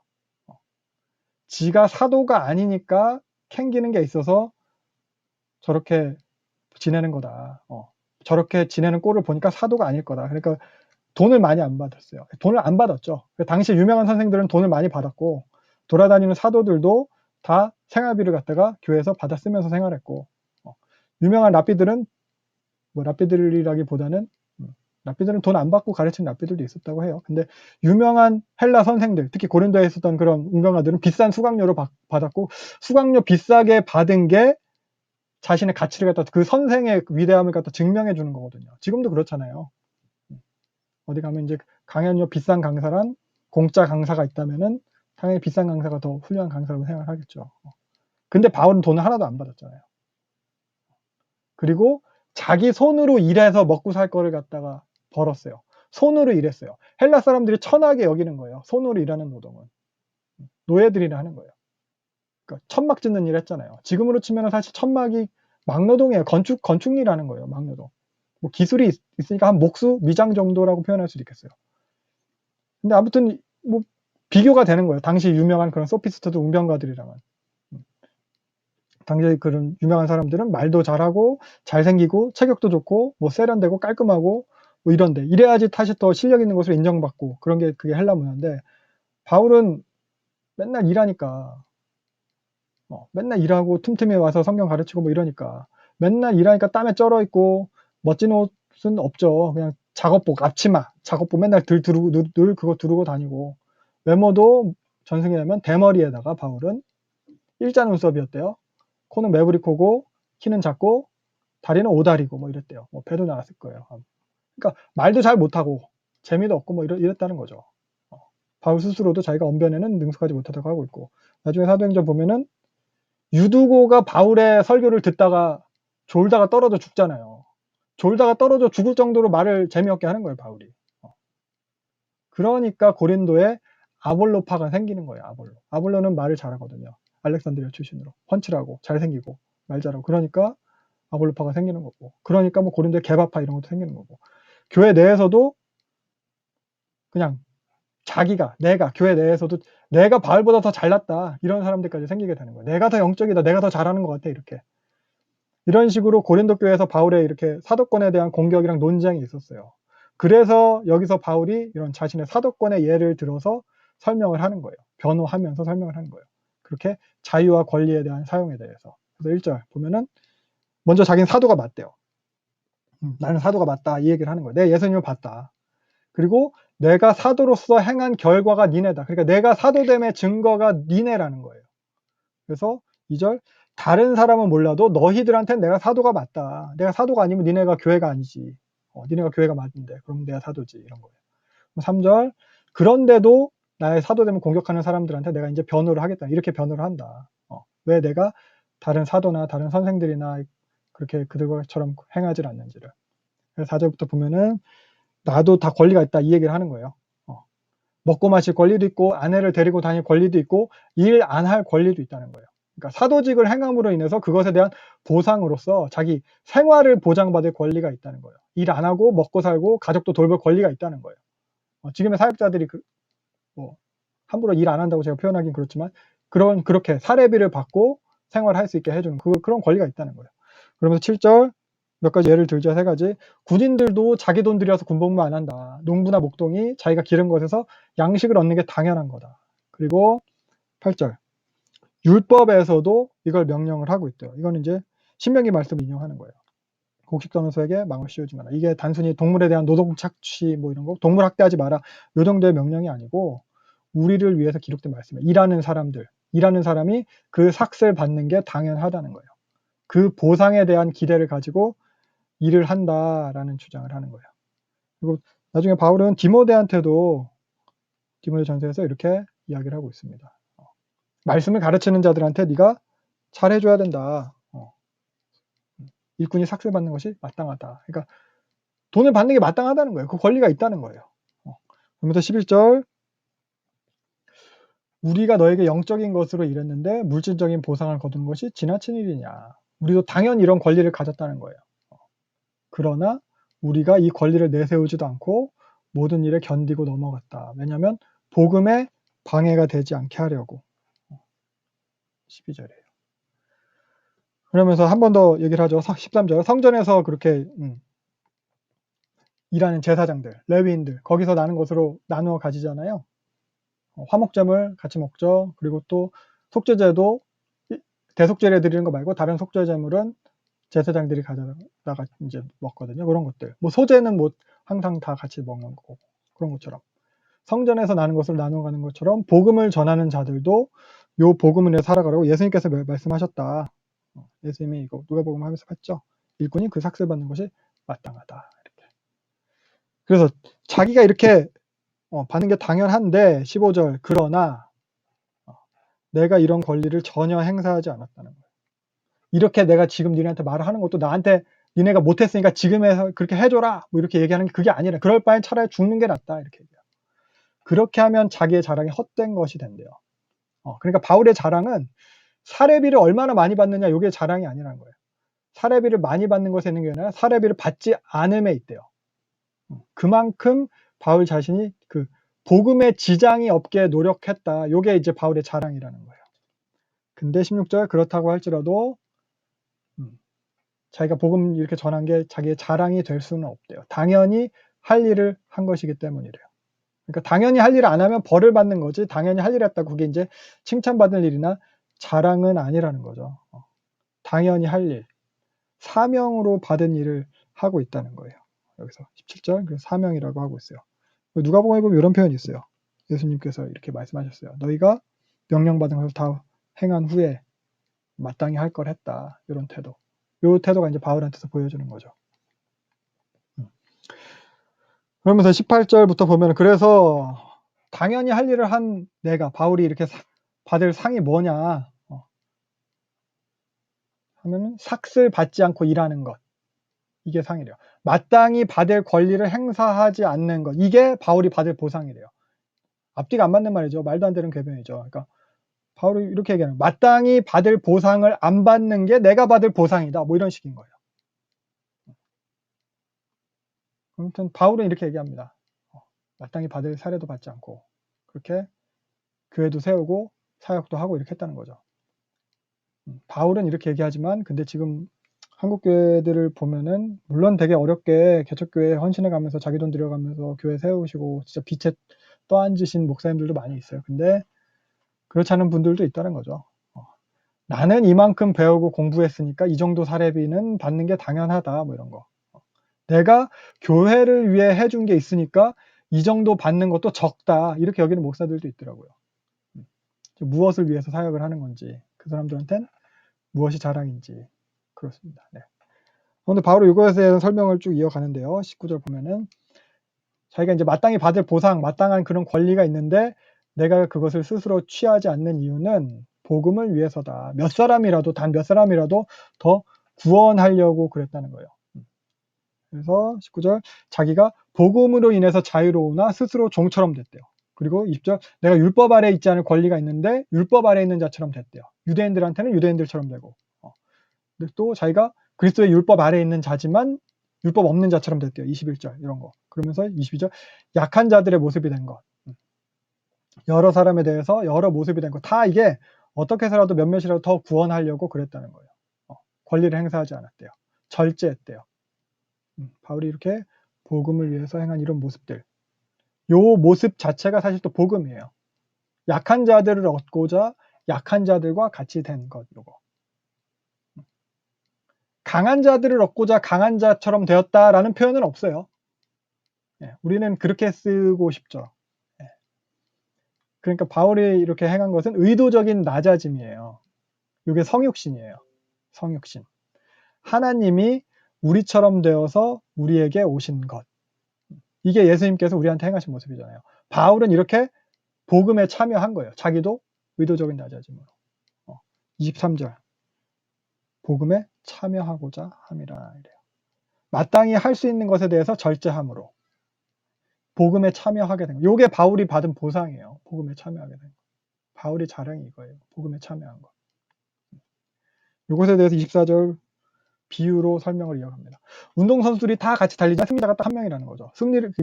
지가 사도가 아니니까 캥기는 게 있어서 저렇게 지내는 거다. 저렇게 지내는 꼴을 보니까 사도가 아닐 거다. 그러니까 돈을 많이 안 받았어요. 돈을 안 받았죠. 당시 유명한 선생들은 돈을 많이 받았고 돌아다니는 사도들도 다 생활비를 갖다가 교회에서 받아 쓰면서 생활했고 유명한 랍비들은 뭐 랍비들이라기보다는 랍비들은 돈 안 받고 가르치는 랍비들도 있었다고 해요. 근데 유명한 헬라 선생들, 특히 고린도에 있었던 그런 운명가들은 비싼 수강료를 받았고 수강료 비싸게 받은 게 자신의 가치를 갖다 그 선생의 위대함을 갖다 증명해 주는 거거든요. 지금도 그렇잖아요. 어디 가면 이제 강연료 비싼 강사란 공짜 강사가 있다면은 당연히 비싼 강사가 더 훌륭한 강사라고 생각하겠죠. 근데 바울은 돈을 하나도 안 받았잖아요. 그리고 자기 손으로 일해서 먹고 살 거를 갖다가 벌었어요. 손으로 일했어요. 헬라 사람들이 천하게 여기는 거예요. 손으로 일하는 노동은. 노예들이나 하는 거예요. 그러니까 천막 짓는 일 했잖아요. 지금으로 치면 사실 천막이 막노동이에요. 건축일 하는 거예요. 막노동. 뭐 기술이 있으니까 한 목수, 미장 정도라고 표현할 수도 있겠어요. 근데 아무튼 뭐 비교가 되는 거예요. 당시 유명한 그런 소피스트들 웅변가들이랑은. 당시 그런 유명한 사람들은 말도 잘하고 잘생기고 체격도 좋고 뭐 세련되고 깔끔하고 뭐 이런데 이래야지 다시 더 실력 있는 것으로 인정받고 그런 게 그게 헬라 문화인데 바울은 맨날 일하니까 맨날 일하고 틈틈이 와서 성경 가르치고 뭐 이러니까 맨날 일하니까 땀에 쩔어 있고 멋진 옷은 없죠. 그냥 작업복 앞치마 작업복 맨날 늘 그거 두르고 다니고 외모도 전승이라면 대머리에다가 바울은 일자 눈썹이었대요. 코는 매부리코고 키는 작고 다리는 오다리고 뭐 이랬대요. 뭐 배도 나왔을 거예요. 그러니까 말도 잘 못하고 재미도 없고 뭐 이랬다는 거죠. 바울 스스로도 자기가 언변에는 능숙하지 못하다고 하고 있고 나중에 사도행전 보면은 유두고가 바울의 설교를 듣다가 졸다가 떨어져 죽잖아요. 졸다가 떨어져 죽을 정도로 말을 재미없게 하는 거예요, 바울이. 그러니까 고린도에 아볼로파가 생기는 거예요, 아볼로. 아볼로는 말을 잘하거든요. 알렉산드리아 출신으로. 펀치라고, 잘생기고, 말 잘하고. 그러니까 아볼로파가 생기는 거고. 그러니까 뭐 고린도에 개바파 이런 것도 생기는 거고. 교회 내에서도 그냥 내가 교회 내에서도 내가 바울보다 더 잘났다. 이런 사람들까지 생기게 되는 거예요. 내가 더 영적이다. 내가 더 잘하는 것 같아. 이렇게. 이런 식으로 고린도 교회에서 바울의 이렇게 사도권에 대한 공격이랑 논쟁이 있었어요. 그래서 여기서 바울이 이런 자신의 사도권의 예를 들어서 설명을 하는 거예요. 변호하면서 설명을 하는 거예요. 그렇게 자유와 권리에 대한 사용에 대해서. 그래서 1절 보면은 먼저 자기는 사도가 맞대요. 나는 사도가 맞다 이 얘기를 하는 거예요. 내가 예수님을 봤다. 그리고 내가 사도로서 행한 결과가 니네다. 그러니까 내가 사도됨의 증거가 니네라는 거예요. 그래서 2절 다른 사람은 몰라도 너희들한테는 내가 사도가 맞다. 내가 사도가 아니면 니네가 교회가 아니지. 니네가 교회가 맞는데 그럼 내가 사도지 이런 거예요. 3절 그런데도 나의 사도됨을 공격하는 사람들한테 내가 이제 변호를 하겠다. 이렇게 변호를 한다. 왜 내가 다른 사도나 다른 선생들이나 그렇게 그들처럼 행하지 않는지를. 그래서 4절부터 보면은 나도 다 권리가 있다 이 얘기를 하는 거예요. 먹고 마실 권리도 있고 아내를 데리고 다닐 권리도 있고 일 안 할 권리도 있다는 거예요. 그러니까 사도직을 행함으로 인해서 그것에 대한 보상으로서 자기 생활을 보장받을 권리가 있다는 거예요. 일 안 하고 먹고 살고 가족도 돌볼 권리가 있다는 거예요. 지금의 사역자들이 함부로 일 안 한다고 제가 표현하긴 그렇지만 그렇게 사례비를 받고 생활할 수 있게 해주는 그런 권리가 있다는 거예요. 그러면서 7절 몇 가지 예를 들죠. 3가지. 군인들도 자기 돈 들여서 군복무 안 한다. 농부나 목동이 자기가 기른 것에서 양식을 얻는 게 당연한 거다. 그리고 8절. 율법에서도 이걸 명령을 하고 있대요. 이거는 이제 신명기 말씀을 인용하는 거예요. 곡식선원소에게 망을 씌우지 마라. 이게 단순히 동물에 대한 노동 착취 뭐 이런 거, 동물 학대하지 마라. 요 정도의 명령이 아니고 우리를 위해서 기록된 말씀이에요. 일하는 사람이 그 삭슬 받는 게 당연하다는 거예요. 그 보상에 대한 기대를 가지고 일을 한다라는 주장을 하는 거예요. 그리고 나중에 바울은 디모데한테도 디모데 전서에서 이렇게 이야기를 하고 있습니다. 말씀을 가르치는 자들한테 네가 잘해줘야 된다. 일꾼이 삭슬받는 것이 마땅하다. 그러니까 돈을 받는 게 마땅하다는 거예요. 그 권리가 있다는 거예요. 그러면서 11절 우리가 너에게 영적인 것으로 일했는데 물질적인 보상을 거두는 것이 지나친 일이냐. 우리도 당연히 이런 권리를 가졌다는 거예요. 그러나 우리가 이 권리를 내세우지도 않고 모든 일에 견디고 넘어갔다. 왜냐하면 복음에 방해가 되지 않게 하려고. 12절이에요. 그러면서 한 번 더 얘기를 하죠. 13절. 성전에서 그렇게 일하는 제사장들, 레위인들 거기서 나는 것으로 나누어 가지잖아요. 화목제물 같이 먹죠. 그리고 또 속죄제도 대속제를 드리는 거 말고 다른 속죄제물은 제사장들이 가져다가 이제 먹거든요. 그런 것들. 뭐 소제는 뭐 항상 다 같이 먹는 거고 그런 것처럼 성전에서 나는 것을 나눠가는 것처럼 복음을 전하는 자들도 요 복음을 살아가라고 예수님께서 말씀하셨다. 예수님이 이거 누가복음 하면서 봤죠. 일꾼이 그 삭슬 받는 것이 마땅하다. 이렇게. 그래서 자기가 이렇게 받는 게 당연한데 15절 그러나 내가 이런 권리를 전혀 행사하지 않았다는 거예요. 이렇게 내가 지금 니네한테 말을 하는 것도 나한테 니네가 못했으니까 지금에서 그렇게 해줘라 뭐 이렇게 얘기하는 게 그게 아니라 그럴 바엔 차라리 죽는 게 낫다 이렇게 얘기해요. 그렇게 하면 자기의 자랑이 헛된 것이 된대요. 그러니까 바울의 자랑은 사례비를 얼마나 많이 받느냐 이게 자랑이 아니라는 거예요. 사례비를 많이 받는 것에 있는 게 아니라 사례비를 받지 않음에 있대요. 그만큼 바울 자신이 그 복음에 지장이 없게 노력했다. 이게 이제 바울의 자랑이라는 거예요. 근데 16절 그렇다고 할지라도 자기가 복음 이렇게 전한 게 자기의 자랑이 될 수는 없대요. 당연히 할 일을 한 것이기 때문이래요. 그러니까 당연히 할 일을 안 하면 벌을 받는 거지 당연히 할 일을 했다 그게 이제 칭찬받을 일이나 자랑은 아니라는 거죠. 당연히 할 일, 사명으로 받은 일을 하고 있다는 거예요. 여기서 17절 그 사명이라고 하고 있어요. 누가복음에 보면 이런 표현이 있어요. 예수님께서 이렇게 말씀하셨어요. 너희가 명령받은 것을 다 행한 후에 마땅히 할 걸 했다. 이런 태도. 이 태도가 이제 바울한테서 보여주는 거죠. 그러면서 18절부터 보면 그래서 당연히 할 일을 한 내가 바울이 이렇게 받을 상이 뭐냐 하면은 삭슬 받지 않고 일하는 것. 이게 상이래요. 마땅히 받을 권리를 행사하지 않는 것. 이게 바울이 받을 보상이래요. 앞뒤가 안 맞는 말이죠. 말도 안 되는 궤변이죠. 그러니까 바울이 이렇게 얘기하는 거예요. 마땅히 받을 보상을 안 받는 게 내가 받을 보상이다. 뭐 이런 식인 거예요. 아무튼 바울은 이렇게 얘기합니다. 마땅히 받을 사례도 받지 않고 그렇게 교회도 세우고 사역도 하고 이렇게 했다는 거죠. 바울은 이렇게 얘기하지만 근데 지금 한국 교회들을 보면은 물론 되게 어렵게 개척교회에 헌신해 가면서 자기 돈 들여가면서 교회 세우시고 진짜 빛에 떠앉으신 목사님들도 많이 있어요. 근데 그렇지 않은 분들도 있다는 거죠. 나는 이만큼 배우고 공부했으니까 이 정도 사례비는 받는 게 당연하다, 뭐 이런 거. 내가 교회를 위해 해준 게 있으니까 이 정도 받는 것도 적다, 이렇게 여기는 목사들도 있더라고요. 무엇을 위해서 사역을 하는 건지, 그 사람들한테는 무엇이 자랑인지. 그렇습니다. 네. 그런데 바로 이것에 대한 설명을 쭉 이어가는데요. 19절 보면은 자기가 이제 마땅히 받을 보상, 마땅한 그런 권리가 있는데 내가 그것을 스스로 취하지 않는 이유는 복음을 위해서다. 몇 사람이라도, 단 몇 사람이라도 더 구원하려고 그랬다는 거예요. 그래서 19절, 자기가 복음으로 인해서 자유로우나 스스로 종처럼 됐대요. 그리고 20절, 내가 율법 아래에 있지 않을 권리가 있는데 율법 아래에 있는 자처럼 됐대요. 유대인들한테는 유대인들처럼 되고, 근데 또 자기가 그리스도의 율법 아래에 있는 자지만 율법 없는 자처럼 됐대요. 21절 이런 거. 그러면서 22절, 약한 자들의 모습이 된 것. 여러 사람에 대해서 여러 모습이 된 것. 다 이게 어떻게 해서라도 몇몇이라도 더 구원하려고 그랬다는 거예요. 권리를 행사하지 않았대요. 절제했대요. 바울이 이렇게 복음을 위해서 행한 이런 모습들. 요 모습 자체가 사실 또 복음이에요. 약한 자들을 얻고자 약한 자들과 같이 된 것, 요거. 강한 자들을 얻고자 강한 자처럼 되었다라는 표현은 없어요. 우리는 그렇게 쓰고 싶죠. 그러니까 바울이 이렇게 행한 것은 의도적인 낮아짐이에요. 이게 성육신이에요. 성육신. 하나님이 우리처럼 되어서 우리에게 오신 것. 이게 예수님께서 우리한테 행하신 모습이잖아요. 바울은 이렇게 복음에 참여한 거예요. 자기도 의도적인 낮아짐으로. 23절. 복음에 참여하고자 함이라 이래요. 마땅히 할 수 있는 것에 대해서 절제함으로 복음에 참여하게 된 거예요. 이게 바울이 받은 보상이에요. 복음에 참여하게 된 거예요. 바울이 자랑이 이거예요. 복음에 참여한 거. 이것에 대해서 24절 비유로 설명을 이어갑니다. 운동선수들이 다 같이 달리지만 승리자가 딱 한 명이라는 거죠.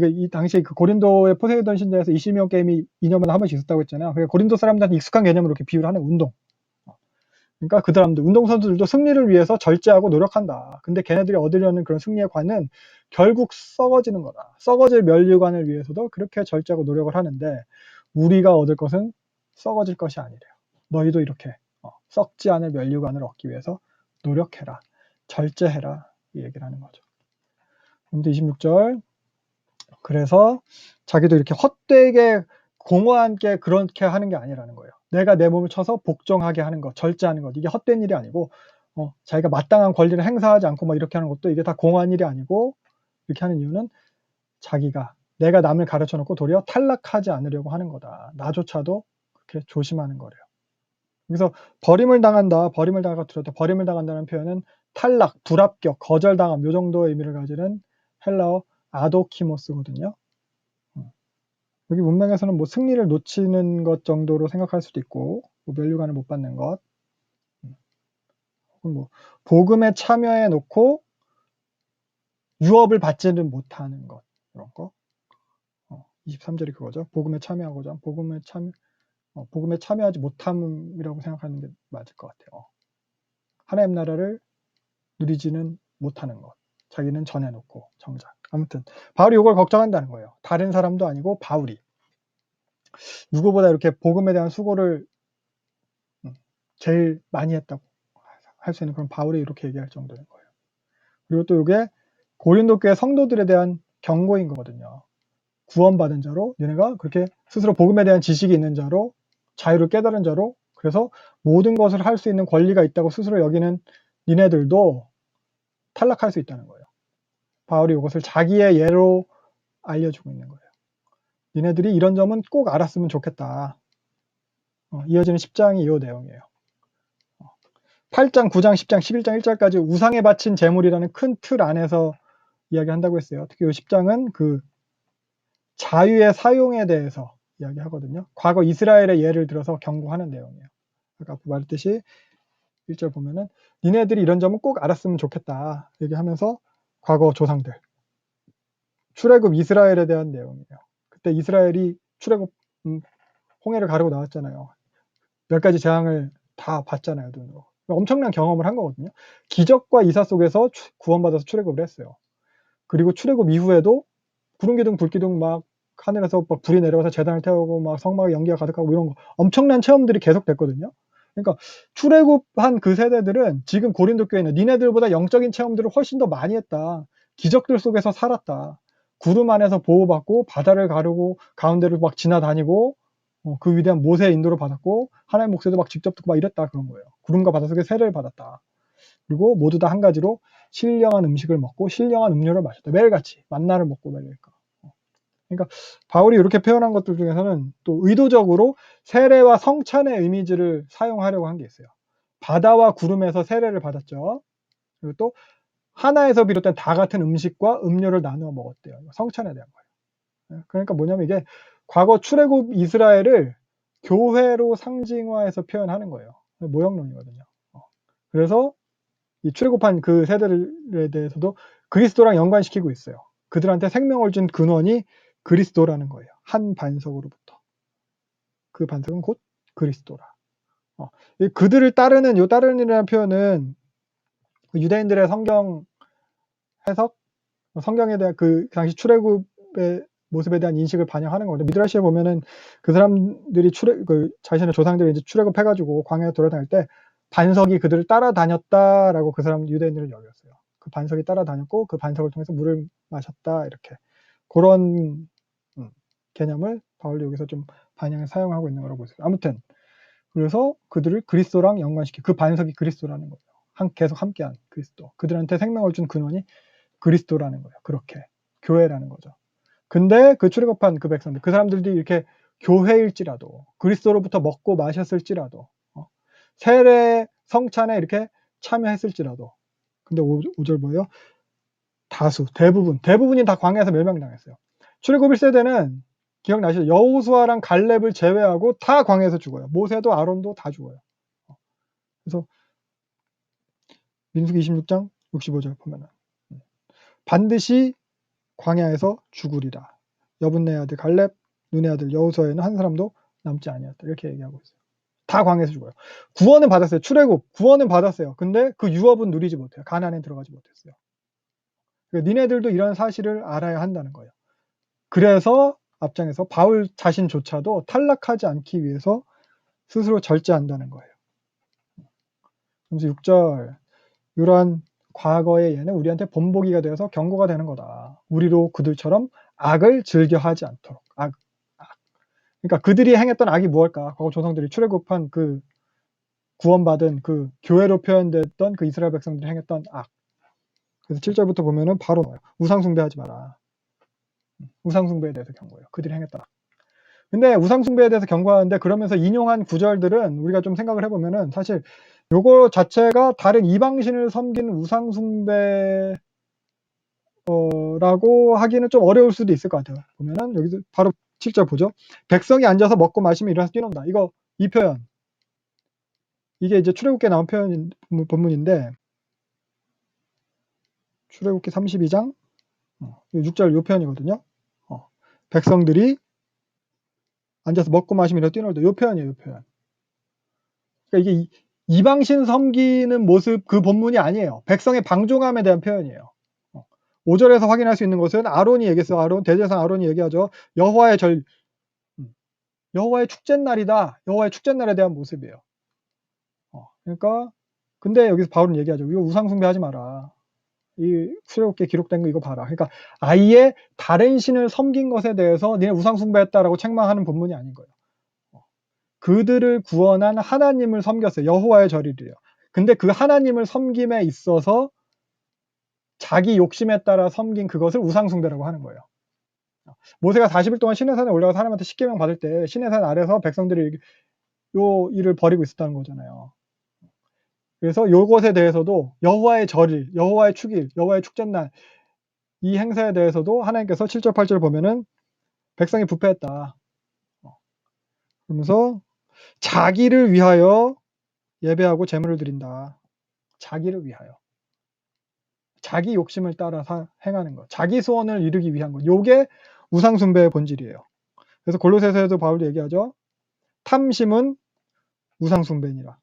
이 당시에 그 고린도의 포세이돈 신전에서 20명 게임이 2년마다 한 번씩 있었다고 했잖아요. 그러니까 고린도 사람들한테 익숙한 개념으로 이렇게 비유를 하는 운동. 그러니까 그 사람들, 운동선수들도 승리를 위해서 절제하고 노력한다. 근데 걔네들이 얻으려는 그런 승리의 관은 결국 썩어지는 거다. 썩어질 면류관을 위해서도 그렇게 절제하고 노력을 하는데 우리가 얻을 것은 썩어질 것이 아니래요. 너희도 이렇게 썩지 않을 면류관을 얻기 위해서 노력해라. 절제해라. 이 얘기를 하는 거죠. 그런데 26절, 그래서 자기도 이렇게 헛되게 공허하게 그렇게 하는 게 아니라는 거예요. 내가 내 몸을 쳐서 복종하게 하는 것, 절제하는 것, 이게 헛된 일이 아니고 자기가 마땅한 권리를 행사하지 않고 막 이렇게 하는 것도 이게 다 공허한 일이 아니고, 이렇게 하는 이유는 자기가, 내가 남을 가르쳐 놓고 도리어 탈락하지 않으려고 하는 거다. 나조차도 그렇게 조심하는 거래요. 그래서 버림을 당한다, 버림을 당하다, 버림을 당한다는 표현은 탈락, 불합격, 거절당함, 요 정도의 의미를 가지는 헬라어 아도키모스거든요. 여기 문맥에서는 뭐 승리를 놓치는 것 정도로 생각할 수도 있고, 뭐 면류관을 못 받는 것, 혹은 뭐 복음에 참여해 놓고 유업을 받지는 못하는 것, 이런 거. 23절이 그거죠. 복음에 참여하고자, 복음에 참여하지 못함이라고 생각하는 게 맞을 것 같아요. 하나님 나라를 누리지는 못하는 것. 자기는 전해놓고 정작. 아무튼 바울이 이걸 걱정한다는 거예요. 다른 사람도 아니고 바울이. 누구보다 이렇게 복음에 대한 수고를 제일 많이 했다고 할 수 있는 그런 바울이 이렇게 얘기할 정도인 거예요. 그리고 또 이게 고린도 교회 성도들에 대한 경고인 거거든요. 구원받은 자로, 너네가 그렇게 스스로 복음에 대한 지식이 있는 자로, 자유를 깨달은 자로, 그래서 모든 것을 할 수 있는 권리가 있다고 스스로 여기는 니네들도 탈락할 수 있다는 거예요. 바울이 이것을 자기의 예로 알려주고 있는 거예요. 니네들이 이런 점은 꼭 알았으면 좋겠다. 이어지는 10장이 이 내용이에요. 8장, 9장, 10장, 11장, 1절까지 우상에 바친 제물이라는 큰 틀 안에서 이야기한다고 했어요. 특히 이 10장은 그 자유의 사용에 대해서 이야기하거든요. 과거 이스라엘의 예를 들어서 경고하는 내용이에요. 아까 말했듯이 1절 보면은 니네들이 이런 점은 꼭 알았으면 좋겠다 얘기하면서 과거 조상들, 출애굽 이스라엘에 대한 내용이에요. 그때 이스라엘이 출애굽 홍해를 가르고 나왔잖아요. 몇 가지 재앙을 다 봤잖아요, 눈으로. 엄청난 경험을 한 거거든요. 기적과 이사 속에서 구원받아서 출애굽을 했어요. 그리고 출애굽 이후에도 구름기둥, 불기둥 막 하늘에서 막 불이 내려와서 제단을 태우고 막 성막에 연기가 가득하고 이런 거 엄청난 체험들이 계속 됐거든요. 그러니까 출애굽한 그 세대들은 지금 고린도 교회는 니네들보다 영적인 체험들을 훨씬 더 많이 했다. 기적들 속에서 살았다. 구름 안에서 보호받고 바다를 가르고 가운데를 막 지나다니고 그 위대한 모세의 인도를 받았고 하나님의 목소리도 막 직접 듣고 막 이랬다 그런 거예요. 구름과 바다 속에 세례를 받았다. 그리고 모두 다 한 가지로 신령한 음식을 먹고 신령한 음료를 마셨다. 매일같이 만나를 먹고 매일까. 그러니까 바울이 이렇게 표현한 것들 중에서는 또 의도적으로 세례와 성찬의 이미지를 사용하려고 한 게 있어요. 바다와 구름에서 세례를 받았죠. 그리고 또 하나에서 비롯된 다 같은 음식과 음료를 나누어 먹었대요. 성찬에 대한 거예요. 그러니까 뭐냐면 이게 과거 출애굽 이스라엘을 교회로 상징화해서 표현하는 거예요. 모형론이거든요. 그래서 이 출애굽한 그 세대들에 대해서도 그리스도랑 연관시키고 있어요. 그들한테 생명을 준 근원이 그리스도라는 거예요. 한 반석으로부터. 그 반석은 곧 그리스도라. 그들을 따르는 요 따르는이라는 표현은 유대인들의 성경 해석, 성경에 대한 그 당시 출애굽의 모습에 대한 인식을 반영하는 거거든요. 미드라시에 보면은 그 사람들이 자신의 조상들이 이제 출애굽해가지고 광야에 돌아다닐 때 반석이 그들을 따라다녔다라고 그 사람 유대인들을 여겼어요. 그 반석이 따라다녔고 그 반석을 통해서 물을 마셨다 이렇게 그런 개념을 바울이 여기서 좀 반영해 사용하고 있는 거라고 보세요. 아무튼 그래서 그들을 그리스도랑 연관시키 그 반석이 그리스도라는 거예요. 계속 함께한 그리스도. 그들한테 생명을 준 근원이 그리스도라는 거예요. 그렇게 교회라는 거죠. 근데 그 출애굽한 그 백성들, 그 사람들이 이렇게 교회일지라도 그리스도로부터 먹고 마셨을지라도 세례 성찬에 이렇게 참여했을지라도 근데 5절 뭐예요? 다수, 대부분이 다 광야에서 멸망당했어요. 출애굽 1세대는 기억나시죠? 여호수아랑 갈렙을 제외하고 다 광야에서 죽어요. 모세도 아론도 다 죽어요. 그래서 민수기 26장 65절 보면은 반드시 광야에서 죽으리라. 여분네 아들 갈렙, 눈의 아들 여호수아에는 한 사람도 남지 아니었다. 이렇게 얘기하고 있어요. 다 광야에서 죽어요. 구원은 받았어요. 출애굽 구원은 받았어요. 근데 그 유업은 누리지 못해요. 가나안에 들어가지 못했어요. 그러니까 니네들도 이런 사실을 알아야 한다는 거예요. 그래서 앞장에서 바울 자신조차도 탈락하지 않기 위해서 스스로 절제한다는 거예요. 그래서 6절 이러한 과거의 예는 우리한테 본보기가 되어서 경고가 되는 거다. 우리로 그들처럼 악을 즐겨하지 않도록. 그러니까 그들이 행했던 악이 무엇일까? 과거 조상들이 출애굽한 그 구원받은 그 교회로 표현됐던 그 이스라엘 백성들이 행했던 악. 그래서 7절부터 보면은 바로 나와요. 우상숭배하지 마라. 우상숭배에 대해서 경고해요. 그들이 행했던 악. 근데 우상숭배에 대해서 경고하는데 그러면서 인용한 구절들은 우리가 좀 생각을 해보면은 사실 요거 자체가 다른 이방신을 섬기는 우상숭배 라고 하기는 좀 어려울 수도 있을 것 같아요. 보면은 여기서 바로 7절 보죠. 백성이 앉아서 먹고 마시면 일어나서 뛰논다. 이 표현. 이게 이제 출애굽기에 나온 본문인데 출애굽기 32장 6절 요 표현이거든요. 백성들이 앉아서 먹고 마시면 일어나서 뛰놀다. 요 표현이에요. 요 표현. 그러니까 이게 이방신 섬기는 모습 그 본문이 아니에요. 백성의 방종함에 대한 표현이에요. 5절에서 확인할 수 있는 것은 아론이 얘기했어요. 대제사장 아론이 얘기하죠. 여호와의 축제날이다. 여호와의 축제날에 대한 모습이에요. 그러니까 근데 여기서 바울은 얘기하죠. 이거 우상숭배하지 마라. 이 출애굽기에 기록된 거 이거 봐라. 그러니까 아예 다른 신을 섬긴 것에 대해서 니네 우상숭배했다라고 책망하는 본문이 아닌 거예요. 그들을 구원한 하나님을 섬겼어요. 여호와의 절이래요. 근데 그 하나님을 섬김에 있어서 자기 욕심에 따라 섬긴 그것을 우상숭배라고 하는 거예요. 모세가 40일 동안 시내산에 올라가서 하나님한테 십계명 받을 때 시내산 아래서 백성들이 요 일을 벌이고 있었다는 거잖아요. 그래서 요것에 대해서도 여호와의 절일, 여호와의 축일, 여호와의 축제날 이 행사에 대해서도 하나님께서 7절 8절 보면은 백성이 부패했다. 그러면서 자기를 위하여 예배하고 제물을 드린다. 자기를 위하여. 자기 욕심을 따라 행하는 것. 자기 소원을 이루기 위한 것. 요게 우상숭배의 본질이에요. 그래서 골로새서에도 바울이 얘기하죠. 탐심은 우상숭배니라.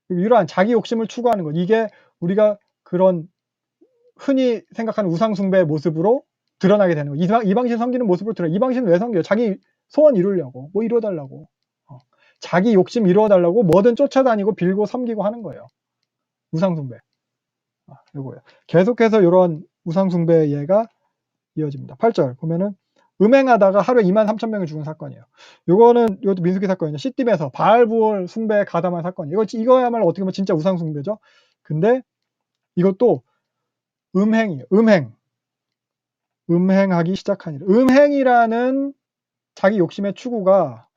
이러한 자기 욕심을 추구하는 것. 이게 우리가 그런 흔히 생각하는 우상숭배의 모습으로 드러나게 되는 거예요. 이방신 섬기는 모습으로 드러나요. 이방신은 왜 섬겨요? 자기 소원 이루려고. 뭐 이뤄달라고. 자기 욕심 이루어달라고 뭐든 쫓아다니고 빌고 섬기고 하는 거예요. 우상숭배. 요거예요. 계속해서 이런 우상숭배의 예가 이어집니다. 8절 보면은 음행하다가 하루에 23,000명이 죽은 사건이에요. 이것도 민수기 사건이죠. 시딤에서 바알부올 숭배에 가담한 사건이에요. 이거야말로 어떻게 보면 진짜 우상숭배죠. 근데 이것도 음행이에요. 음행하기 시작하니라. 음행이라는 자기 욕심의 추구가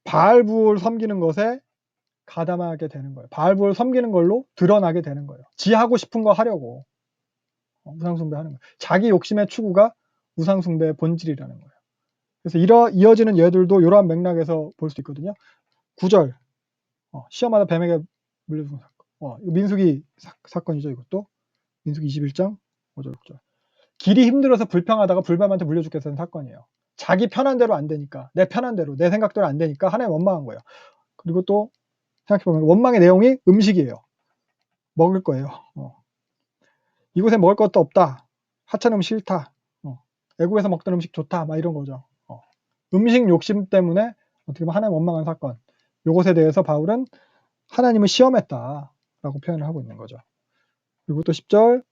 바알부올 섬기는 것에 가담하게 되는 거예요. 바알부올 섬기는 걸로 드러나게 되는 거예요. 지 하고 싶은 거 하려고 우상숭배 하는 거예요. 자기 욕심의 추구가 우상숭배의 본질이라는 거예요. 그래서 이어지는 예들도 이러한 맥락에서 볼 수 있거든요. 9절 시험하다 뱀에게 물려준 사건. 이거 민수기 사건이죠. 이것도 민수기 21장 5절 6절. 길이 힘들어서 불평하다가 불뱀한테 물려 죽게 된 사건이에요. 자기 편한 대로 안 되니까, 내 편한 대로, 내 생각대로 안 되니까 하나님 원망한 거예요. 그리고 또 생각해보면 원망의 내용이 음식이에요. 먹을 거예요. 이곳에 먹을 것도 없다. 하찮은 음식 싫다. 애국에서 먹던 음식 좋다. 막 이런 거죠. 음식 욕심 때문에 어떻게 보면 하나님 원망한 사건. 이것에 대해서 바울은 하나님을 시험했다라고 표현을 하고 있는 거죠. 그리고 또 10절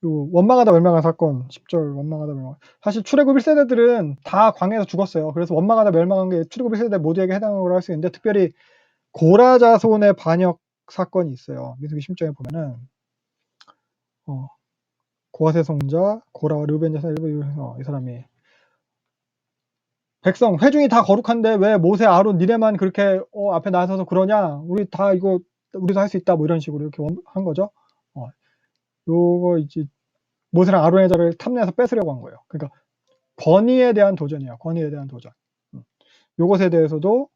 원망하다 멸망한 사건. 10절 원망하다 멸망. 사실 출애굽 1세대들은 다 광야에서 죽었어요. 그래서 원망하다 멸망한 게 출애굽 1세대 모두에게 해당하는 걸 할 수 있는데 특별히 고라 자손의 반역 사건이 있어요. 민수기 10장에 보면은 고아세 성자 고라와 르우벤 자손 이 사람이 백성 회중이 다 거룩한데 왜 모세 아론 니네만 그렇게 앞에 나서서 그러냐? 우리 다 이거 우리도 할 수 있다 뭐 이런 식으로 이렇게 한 거죠. 요거 이제 모세랑 아론의 자를 탐내서 뺏으려고 한 거예요. 그러니까 권위에 대한 도전이에요. 권위에 대한 도전. 요것에 대해서도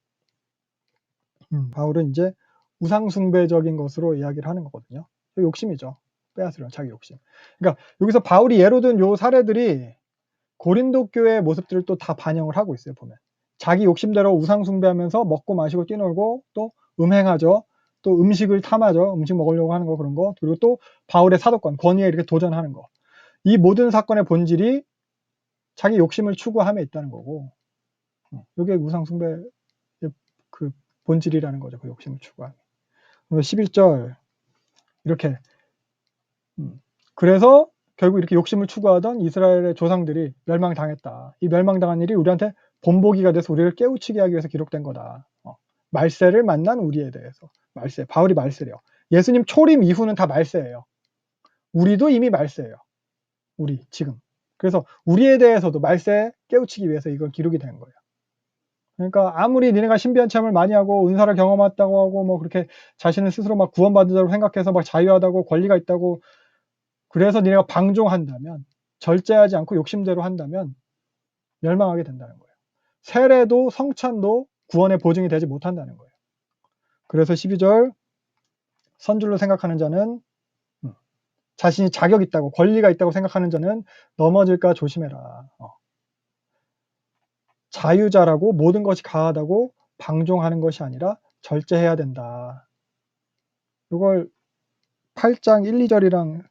바울은 이제 우상숭배적인 것으로 이야기를 하는 거거든요. 욕심이죠. 빼앗으려 자기 욕심. 그러니까 여기서 바울이 예로 든 요 사례들이 고린도 교회의 모습들을 또 다 반영을 하고 있어요. 보면 자기 욕심대로 우상숭배하면서 먹고 마시고 뛰놀고 또 음행하죠. 또 음식을 탐하죠. 음식 먹으려고 하는 거 그런 거. 그리고 또 바울의 사도권 권위에 이렇게 도전하는 거. 이 모든 사건의 본질이 자기 욕심을 추구함에 있다는 거고 이게 우상숭배의 그 본질이라는 거죠. 그 욕심을 추구함. 11절 이렇게 그래서 결국 이렇게 욕심을 추구하던 이스라엘의 조상들이 멸망당했다. 이 멸망당한 일이 우리한테 본보기가 돼서 우리를 깨우치게 하기 위해서 기록된 거다. 말세를 만난 우리에 대해서. 말세. 바울이 말세래요. 예수님 초림 이후는 다 말세예요. 우리도 이미 말세예요. 우리 지금. 그래서 우리에 대해서도 말세에 깨우치기 위해서 이건 기록이 된 거예요. 그러니까 아무리 니네가 신비한 체험을 많이 하고 은사를 경험했다고 하고 뭐 그렇게 자신을 스스로 막 구원받은 자로 생각해서 막 자유하다고 권리가 있다고 그래서 니네가 방종한다면 절제하지 않고 욕심대로 한다면 멸망하게 된다는 거예요. 세례도 성찬도 구원의 보증이 되지 못한다는 거예요. 그래서 12절 선줄로 생각하는 자는 자신이 자격 있다고 권리가 있다고 생각하는 자는 넘어질까 조심해라. 자유자라고 모든 것이 가하다고 방종하는 것이 아니라 절제해야 된다. 이걸 8장 1, 2절이랑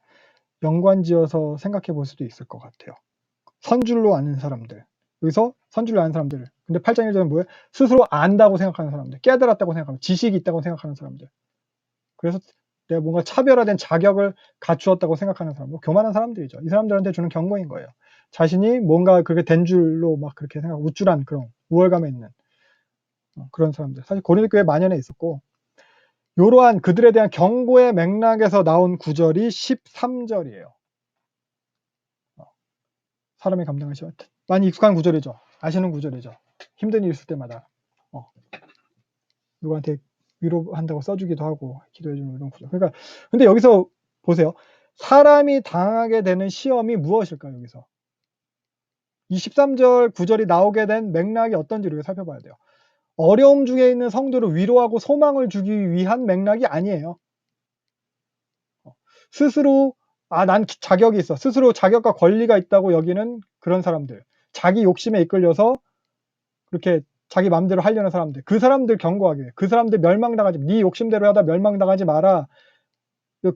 연관지어서 생각해 볼 수도 있을 것 같아요. 선줄로 아는 사람들. 여기서 선줄로 아는 사람들. 근데 8장 1절은 뭐예요? 스스로 안다고 생각하는 사람들. 깨달았다고 생각하는 지식이 있다고 생각하는 사람들. 그래서 내가 뭔가 차별화된 자격을 갖추었다고 생각하는 사람. 뭐 교만한 사람들이죠. 이 사람들한테 주는 경고인 거예요. 자신이 뭔가 그렇게 된 줄로 막 그렇게 생각, 우쭐한 그런 우월감에 있는 그런 사람들. 사실 고린도 교회 만연해 있었고 이러한 그들에 대한 경고의 맥락에서 나온 구절이 13절이에요. 사람이 감당하지 못해. 많이 익숙한 구절이죠. 아시는 구절이죠. 힘든 일 있을 때마다 누구한테 위로한다고 써주기도 하고 기도해주는 이런 구절. 그러니까 근데 여기서 보세요. 사람이 당하게 되는 시험이 무엇일까요? 여기서 23절 구절이 나오게 된 맥락이 어떤지 우리가 살펴봐야 돼요. 어려움 중에 있는 성도를 위로하고 소망을 주기 위한 맥락이 아니에요. 스스로 난 자격이 있어. 스스로 자격과 권리가 있다고 여기는 그런 사람들. 자기 욕심에 이끌려서 그렇게 자기 마음대로 하려는 사람들. 그 사람들 경고하기 위해. 그 사람들 멸망당하지. 네 욕심대로 하다 멸망당하지 마라.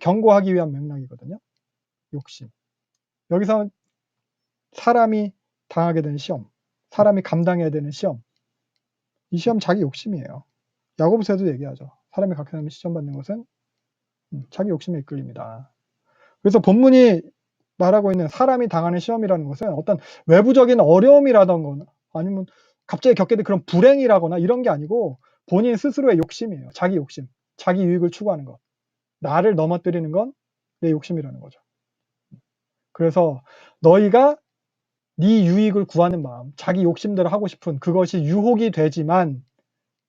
경고하기 위한 맥락이거든요. 욕심. 여기서 사람이 당하게 되는 시험. 사람이 감당해야 되는 시험. 이 시험 자기 욕심이에요. 야고보서에도 얘기하죠. 사람이 각기 사람이 시험 받는 것은 자기 욕심에 이끌립니다. 그래서 본문이 말하고 있는 사람이 당하는 시험이라는 것은 어떤 외부적인 어려움이라던가 아니면 갑자기 겪게 된 그런 불행이라거나 이런 게 아니고 본인 스스로의 욕심이에요. 자기 욕심, 자기 유익을 추구하는 것. 나를 넘어뜨리는 건 내 욕심이라는 거죠. 그래서 너희가 네 유익을 구하는 마음, 자기 욕심대로 하고 싶은 그것이 유혹이 되지만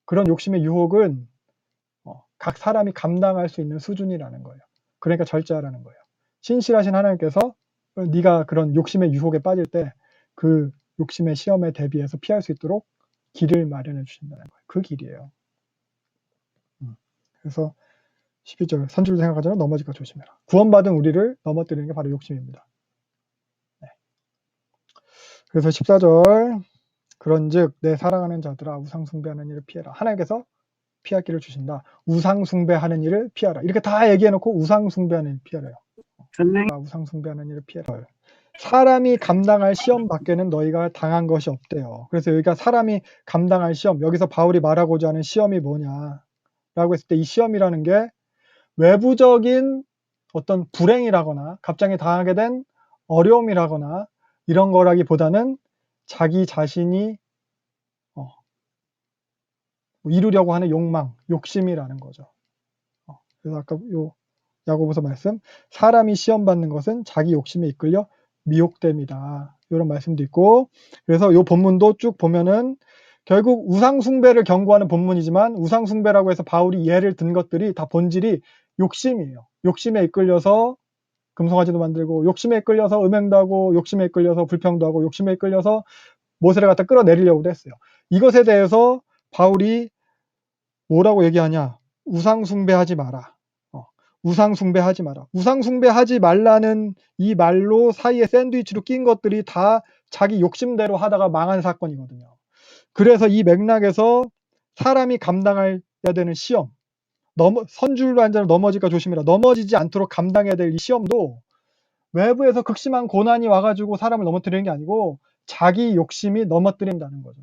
그런 욕심의 유혹은 각 사람이 감당할 수 있는 수준이라는 거예요. 그러니까 절제하라는 거예요. 신실하신 하나님께서 네가 그런 욕심의 유혹에 빠질 때 그 욕심의 시험에 대비해서 피할 수 있도록 길을 마련해 주신다는 거예요. 그 길이에요. 그래서 12절 선줄로 생각하자면 넘어질까 조심해라. 구원받은 우리를 넘어뜨리는 게 바로 욕심입니다. 네. 그래서 14절 그런즉 내 사랑하는 자들아 우상 숭배하는 일을 피해라. 하나님께서 피할 길을 주신다. 우상 숭배하는 일을 피하라. 이렇게 다 얘기해놓고 우상 숭배하는 일을 피하래요. 우상 숭배하는 일을 피해라. 사람이 감당할 시험 밖에는 너희가 당한 것이 없대요. 그래서 여기가 사람이 감당할 시험, 여기서 바울이 말하고자 하는 시험이 뭐냐라고 했을 때 이 시험이라는 게 외부적인 어떤 불행이라거나 갑자기 당하게 된 어려움이라거나 이런 거라기보다는 자기 자신이 이루려고 하는 욕망, 욕심이라는 거죠. 그래서 아까 요 야고보서 말씀, 사람이 시험 받는 것은 자기 욕심에 이끌려 미혹됨이다. 이런 말씀도 있고, 그래서 요 본문도 쭉 보면은 결국 우상 숭배를 경고하는 본문이지만 우상 숭배라고 해서 바울이 예를 든 것들이 다 본질이 욕심이에요. 욕심에 이끌려서 금송아지도 만들고, 욕심에 이끌려서 음행도 하고, 욕심에 이끌려서 불평도 하고, 욕심에 이끌려서 모세를 갖다 끌어내리려고도 했어요. 이것에 대해서 바울이 뭐라고 얘기하냐? 우상 숭배하지 마라. 우상 숭배하지 마라. 우상 숭배하지 말라는 이 말로 사이에 샌드위치로 낀 것들이 다 자기 욕심대로 하다가 망한 사건이거든요. 그래서 이 맥락에서 사람이 감당해야 되는 시험, 선줄로 앉아 넘어질까 조심해라. 넘어지지 않도록 감당해야 될 이 시험도 외부에서 극심한 고난이 와가지고 사람을 넘어뜨리는 게 아니고 자기 욕심이 넘어뜨린다는 거죠.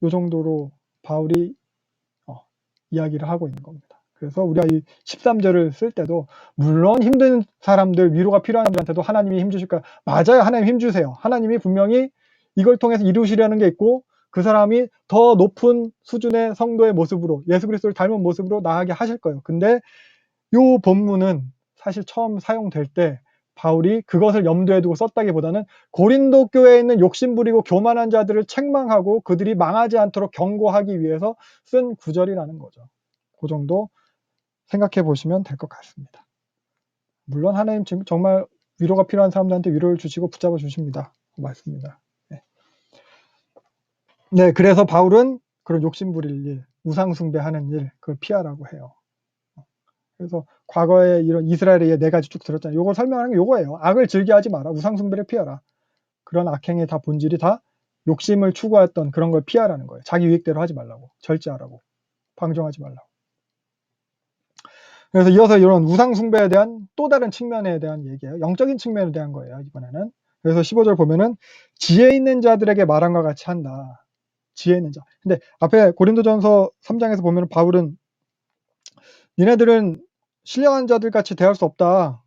이 정도로 바울이 이야기를 하고 있는 겁니다. 그래서 우리가 이 13절을 쓸 때도 물론 힘든 사람들, 위로가 필요한 사람들한테도 하나님이 힘주실 거야. 맞아요. 하나님 힘주세요. 하나님이 분명히 이걸 통해서 이루시려는 게 있고 그 사람이 더 높은 수준의 성도의 모습으로 예수 그리스도를 닮은 모습으로 나아가게 하실 거예요. 근데 이 본문은 사실 처음 사용될 때 바울이 그것을 염두에 두고 썼다기보다는 고린도 교회에 있는 욕심부리고 교만한 자들을 책망하고 그들이 망하지 않도록 경고하기 위해서 쓴 구절이라는 거죠. 그 정도 생각해 보시면 될 것 같습니다. 물론 하나님 정말 위로가 필요한 사람들한테 위로를 주시고 붙잡아 주십니다. 맞습니다. 네, 그래서 바울은 그런 욕심부릴 일, 우상숭배하는 일, 그걸 피하라고 해요. 그래서 과거에 이런 이스라엘의 네 가지 쭉 들었잖아요. 요거 설명하는 게 요거예요. 악을 즐겨하지 마라. 우상숭배를 피하라. 그런 악행의 다 본질이 다 욕심을 추구했던 그런 걸 피하라는 거예요. 자기 유익대로 하지 말라고. 절제하라고. 방종하지 말라고. 그래서 이어서 이런 우상숭배에 대한 또 다른 측면에 대한 얘기예요. 영적인 측면에 대한 거예요. 이번에는. 그래서 15절 보면은 지혜 있는 자들에게 말한 것 같이 한다. 지혜 있는 자. 근데 앞에 고린도전서 3장에서 보면은 바울은 니네들은 신령한 자들 같이 대할 수 없다.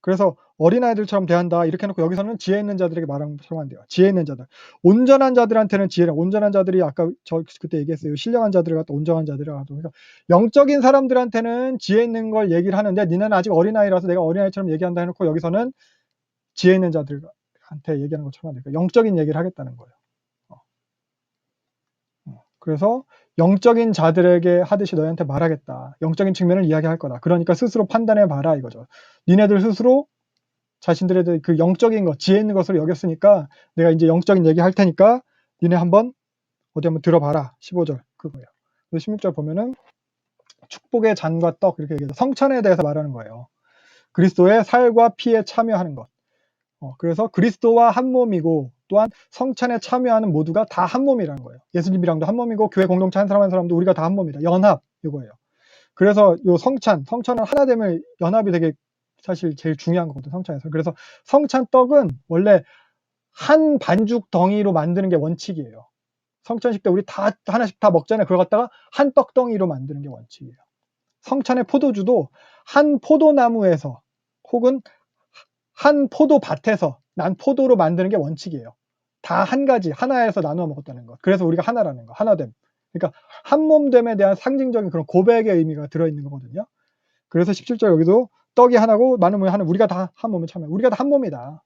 그래서 어린아이들처럼 대한다. 이렇게 해놓고 여기서는 지혜 있는 자들에게 말한 것처럼 한대요. 지혜 있는 자들. 온전한 자들한테는 지혜를, 온전한 자들이 아까 저 그때 얘기했어요. 신령한 자들을 갖다 온전한 자들이라고 하죠. 그러니까 영적인 사람들한테는 지혜 있는 걸 얘기를 하는데 니네는 아직 어린아이라서 내가 어린아이처럼 얘기한다 해놓고 여기서는 지혜 있는 자들한테 얘기하는 것처럼 한대요. 영적인 얘기를 하겠다는 거예요. 그래서 영적인 자들에게 하듯이 너희한테 말하겠다. 영적인 측면을 이야기할 거다. 그러니까 스스로 판단해 봐라 이거죠. 니네들 스스로 자신들에 대해 그 영적인 것, 지혜 있는 것을 여겼으니까 내가 이제 영적인 얘기 할 테니까 니네 한번 어디 한번 들어봐라. 15절 그거예요. 16절 보면은 축복의 잔과 떡 이렇게 얘기해서 성찬에 대해서 말하는 거예요. 그리스도의 살과 피에 참여하는 것. 그래서 그리스도와 한 몸이고 또한 성찬에 참여하는 모두가 다 한 몸이라는 거예요. 예수님이랑도 한 몸이고 교회 공동체 한 사람 한 사람도 우리가 다 한 몸이다. 연합 이거예요. 그래서 요 성찬은 하나 되면 연합이 되게 사실 제일 중요한 거거든요. 성찬에서. 그래서 성찬 떡은 원래 한 반죽 덩이로 만드는 게 원칙이에요. 성찬식 때 우리 다 하나씩 다 먹잖아요. 그걸 갖다가 한 떡덩이로 만드는 게 원칙이에요. 성찬의 포도주도 한 포도나무에서 혹은 한 포도밭에서 난 포도로 만드는 게 원칙이에요. 다 한 가지 하나에서 나누어 먹었다는 것. 그래서 우리가 하나라는 거. 하나됨. 그러니까 한몸됨에 대한 상징적인 그런 고백의 의미가 들어있는 거거든요. 그래서 17절 여기도 떡이 하나고 많은 몸이 하나. 우리가 다 한 몸에 참여. 우리가 다 한 몸이다.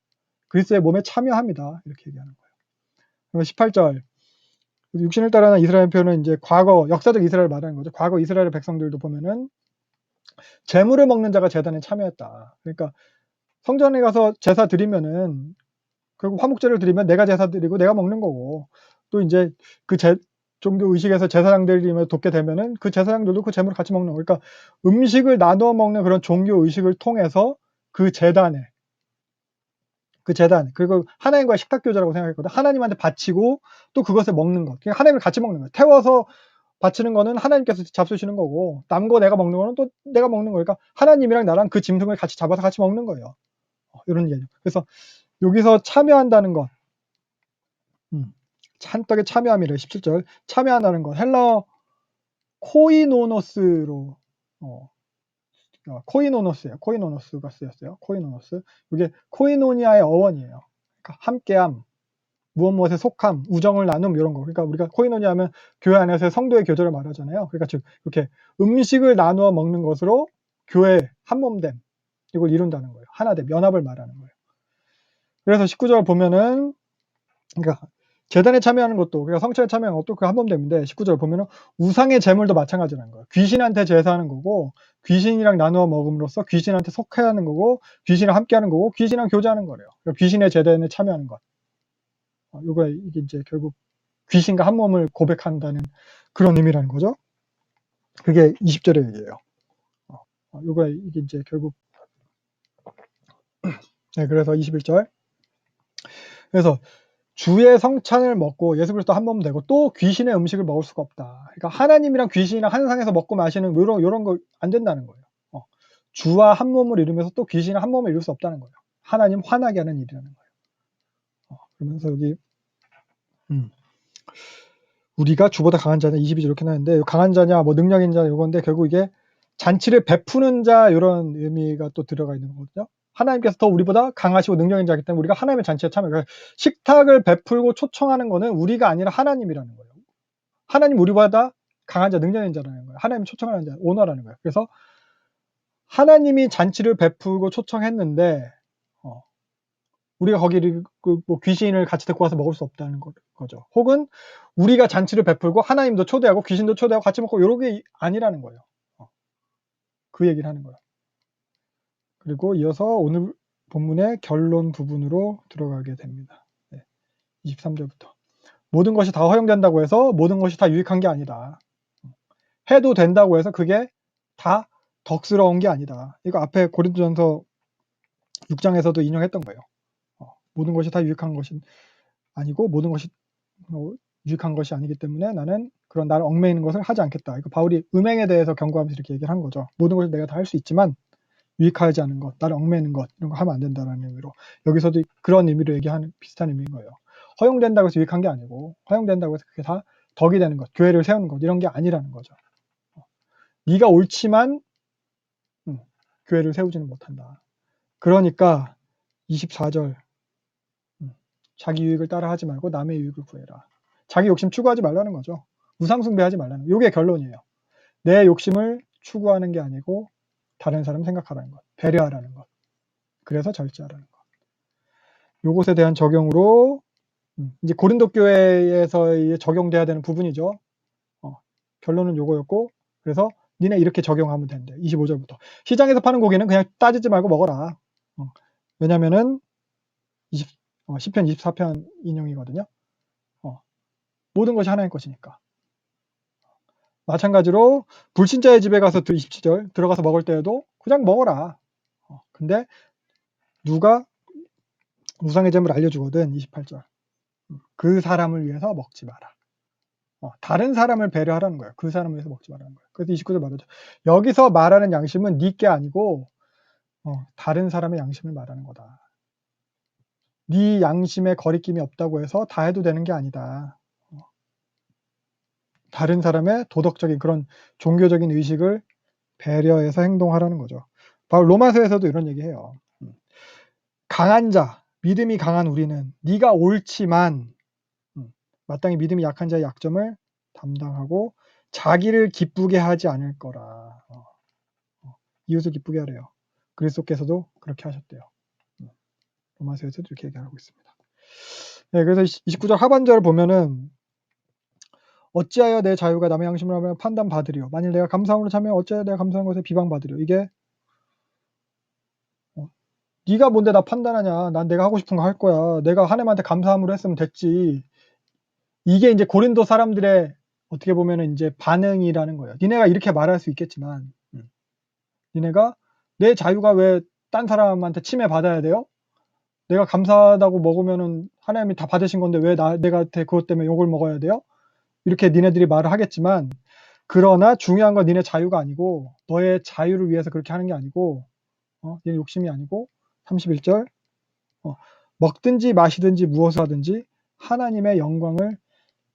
그리스도의 몸에 참여합니다. 이렇게 얘기하는 거예요. 그리고 18절 육신을 따르는 이스라엘 표현은 이제 과거 역사적 이스라엘을 말하는 거죠. 과거 이스라엘 백성들도 보면은 제물을 먹는 자가 제단에 참여했다. 그러니까 성전에 가서 제사 드리면은 결국 화목제를 드리면 내가 제사 드리고 내가 먹는 거고 또 이제 그 종교 의식에서 제사장들이 돕게 되면은 그 제사장들도 그 제물을 같이 먹는 거. 그러니까 음식을 나눠 먹는 그런 종교 의식을 통해서 그 제단 그리고 하나님과의 식탁 교제라고 생각했거든. 하나님한테 바치고 또 그것을 먹는 것. 그러니까 하나님을 같이 먹는 거예요. 태워서 바치는 거는 하나님께서 잡수시는 거고 남은 거 내가 먹는 거는 또 내가 먹는 거니까 하나님이랑 나랑 그 짐승을 같이 잡아서 같이 먹는 거예요. 이런 개념. 그래서 여기서 참여한다는 것. 한떡에 참여함이래. 17절. 참여한다는 것. 헬러 코이노노스로 코이노노스예요. 코이노노스가 쓰였어요. 코이노노스. 이게 코이노니아의 어원이에요. 그러니까 함께함, 무엇에 속함, 우정을 나눔 이런 거. 그러니까 우리가 코이노니아 하면 교회 안에서의 성도의 교제를 말하잖아요. 그러니까 즉 이렇게 음식을 나누어 먹는 것으로 교회 한몸됨 이걸 이룬다는 거예요. 하나됨, 연합을 말하는 거예요. 그래서 19절 보면은 그러니까 제단에 참여하는 것도 그러니까 성찬에 참여하는 것도 그 한몸됨인데 19절 보면은 우상의 제물도 마찬가지라는 거예요. 귀신한테 제사하는 거고 귀신이랑 나누어 먹음으로써 귀신한테 속해하는 거고 귀신이랑 함께하는 거고 귀신이랑 교제하는 거래요. 그러니까 귀신의 제단에 참여하는 것. 이게 이제 결국 귀신과 한 몸을 고백한다는 그런 의미라는 거죠. 그게 20절의 얘기예요. 이게 이제 결국 네, 그래서 21절. 그래서 주의 성찬을 먹고 예수 그리스도 한 몸 되고 또 귀신의 음식을 먹을 수가 없다. 그러니까 하나님이랑 귀신이랑 한 상에서 먹고 마시는 이런 거 안 된다는 거예요. 주와 한 몸을 이루면서 또 귀신을 한 몸을 이룰 수 없다는 거예요. 하나님 화나게 하는 일이라는 거예요. 그러면서 여기 우리가 주보다 강한 자냐 22절 이렇게 나는데 강한 자냐 뭐 능력인 자 이건데 결국 이게 잔치를 베푸는 자 이런 의미가 또 들어가 있는 거거든요. 하나님께서 더 우리보다 강하시고 능력인 자이기 때문에 우리가 하나님의 잔치에 참여. 그러니까 식탁을 베풀고 초청하는 거는 우리가 아니라 하나님이라는 거예요. 하나님 우리보다 강한 자, 능력인 자라는 거예요. 하나님 초청하는 자, 오너라는 거예요. 그래서 하나님이 잔치를 베풀고 초청했는데 우리가 거기를 뭐 귀신을 같이 데리고 와서 먹을 수 없다는 거죠. 혹은 우리가 잔치를 베풀고 하나님도 초대하고 귀신도 초대하고 같이 먹고 이런 게 아니라는 거예요. 그 얘기를 하는 거예요. 그리고 이어서 오늘 본문의 결론 부분으로 들어가게 됩니다. 23절부터. 모든 것이 다 허용된다고 해서 모든 것이 다 유익한 게 아니다. 해도 된다고 해서 그게 다 덕스러운 게 아니다. 이거 앞에 고린도전서 6장에서도 인용했던 거예요. 모든 것이 다 유익한 것이 아니고 모든 것이 유익한 것이 아니기 때문에 나는 그런 나를 얽매이는 것을 하지 않겠다. 이거 바울이 음행에 대해서 경고하면서 이렇게 얘기를 한 거죠. 모든 것을 내가 다 할 수 있지만 유익하지 않은 것, 나를 얽매이는 것 이런 거 하면 안 된다는 의미로 여기서도 그런 의미로 얘기하는 비슷한 의미인 거예요. 허용된다고 해서 유익한 게 아니고 허용된다고 해서 그게 다 덕이 되는 것, 교회를 세우는 것 이런 게 아니라는 거죠. 네가 옳지만 교회를 세우지는 못한다. 그러니까 24절 자기 유익을 따라 하지 말고 남의 유익을 구해라. 자기 욕심 추구하지 말라는 거죠. 우상숭배하지 말라는 거. 이게 결론이에요. 내 욕심을 추구하는 게 아니고 다른 사람 생각하라는 것. 배려하라는 것. 그래서 절제하라는 것. 요것에 대한 적용으로 이제 고린도 교회에서 적용돼야 되는 부분이죠. 결론은 요거였고 그래서 니네 이렇게 적용하면 된대. 25절부터. 시장에서 파는 고기는 그냥 따지지 말고 먹어라. 왜냐면은 10편 24편 인용이거든요. 모든 것이 하나님 것이니까. 마찬가지로 불신자의 집에 가서 27절 들어가서 먹을 때에도 그냥 먹어라. 근데 누가 우상의 제물을 알려주거든 28절. 그 사람을 위해서 먹지 마라. 다른 사람을 배려하라는 거예요. 그 사람을 위해서 먹지 말라는 거예요. 그래서 29절 말하죠. 여기서 말하는 양심은 네 게 아니고 다른 사람의 양심을 말하는 거다. 네 양심에 거리낌이 없다고 해서 다 해도 되는 게 아니다. 다른 사람의 도덕적인 그런 종교적인 의식을 배려해서 행동하라는 거죠. 바로 로마서에서도 이런 얘기해요. 강한 자, 믿음이 강한 우리는 네가 옳지만 마땅히 믿음이 약한 자의 약점을 담당하고 자기를 기쁘게 하지 않을 거라. 이웃을 기쁘게 하래요. 그리스도께서도 그렇게 하셨대요. 로마서에서도 이렇게 얘기하고 있습니다. 네, 그래서 29절 하반절을 보면은 어찌하여 내 자유가 남의 양심을 하면 판단받으리요. 만일 내가 감사함으로 참여 어찌하여 내가 감사한 것에 비방받으리요. 이게 네가 뭔데 나 판단하냐. 난 내가 하고 싶은 거 할 거야. 내가 하나님한테 감사함으로 했으면 됐지. 이게 이제 고린도 사람들의 어떻게 보면은 이제 반응이라는 거예요. 니네가 이렇게 말할 수 있겠지만 니네가 내 자유가 왜 딴 사람한테 침해받아야 돼요? 내가 감사하다고 먹으면은 하나님이 다 받으신 건데 왜 내가 그것 때문에 욕을 먹어야 돼요? 이렇게 니네들이 말을 하겠지만 그러나 중요한 건 니네 자유가 아니고 너의 자유를 위해서 그렇게 하는 게 아니고 니네 욕심이 아니고 31절 먹든지 마시든지 무엇을 하든지 하나님의 영광을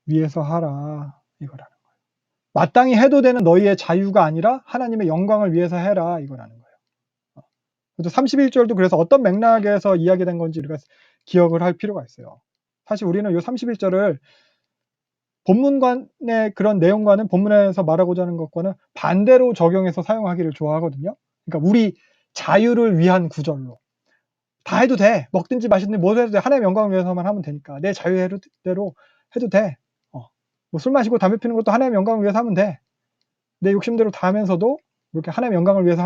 위해서 하라 이거라는 거예요. 마땅히 해도 되는 너희의 자유가 아니라 하나님의 영광을 위해서 해라 이거라는 거예요. 그래서 31절도 그래서 어떤 맥락에서 이야기된 건지 우리가 기억을 할 필요가 있어요. 사실 우리는 이 31절을 본문관의 그런 내용과는 본문에서 말하고자 하는 것과는 반대로 적용해서 사용하기를 좋아하거든요. 그러니까 우리 자유를 위한 구절로 다 해도 돼. 먹든지 마시든지 뭐 해도 돼. 하나님의 영광을 위해서만 하면 되니까 내 자유대로 해도 돼. 뭐 술 마시고 담배 피는 것도 하나님의 영광을 위해서 하면 돼. 내 욕심대로 다 하면서도 이렇게 하나님의 영광을 위해서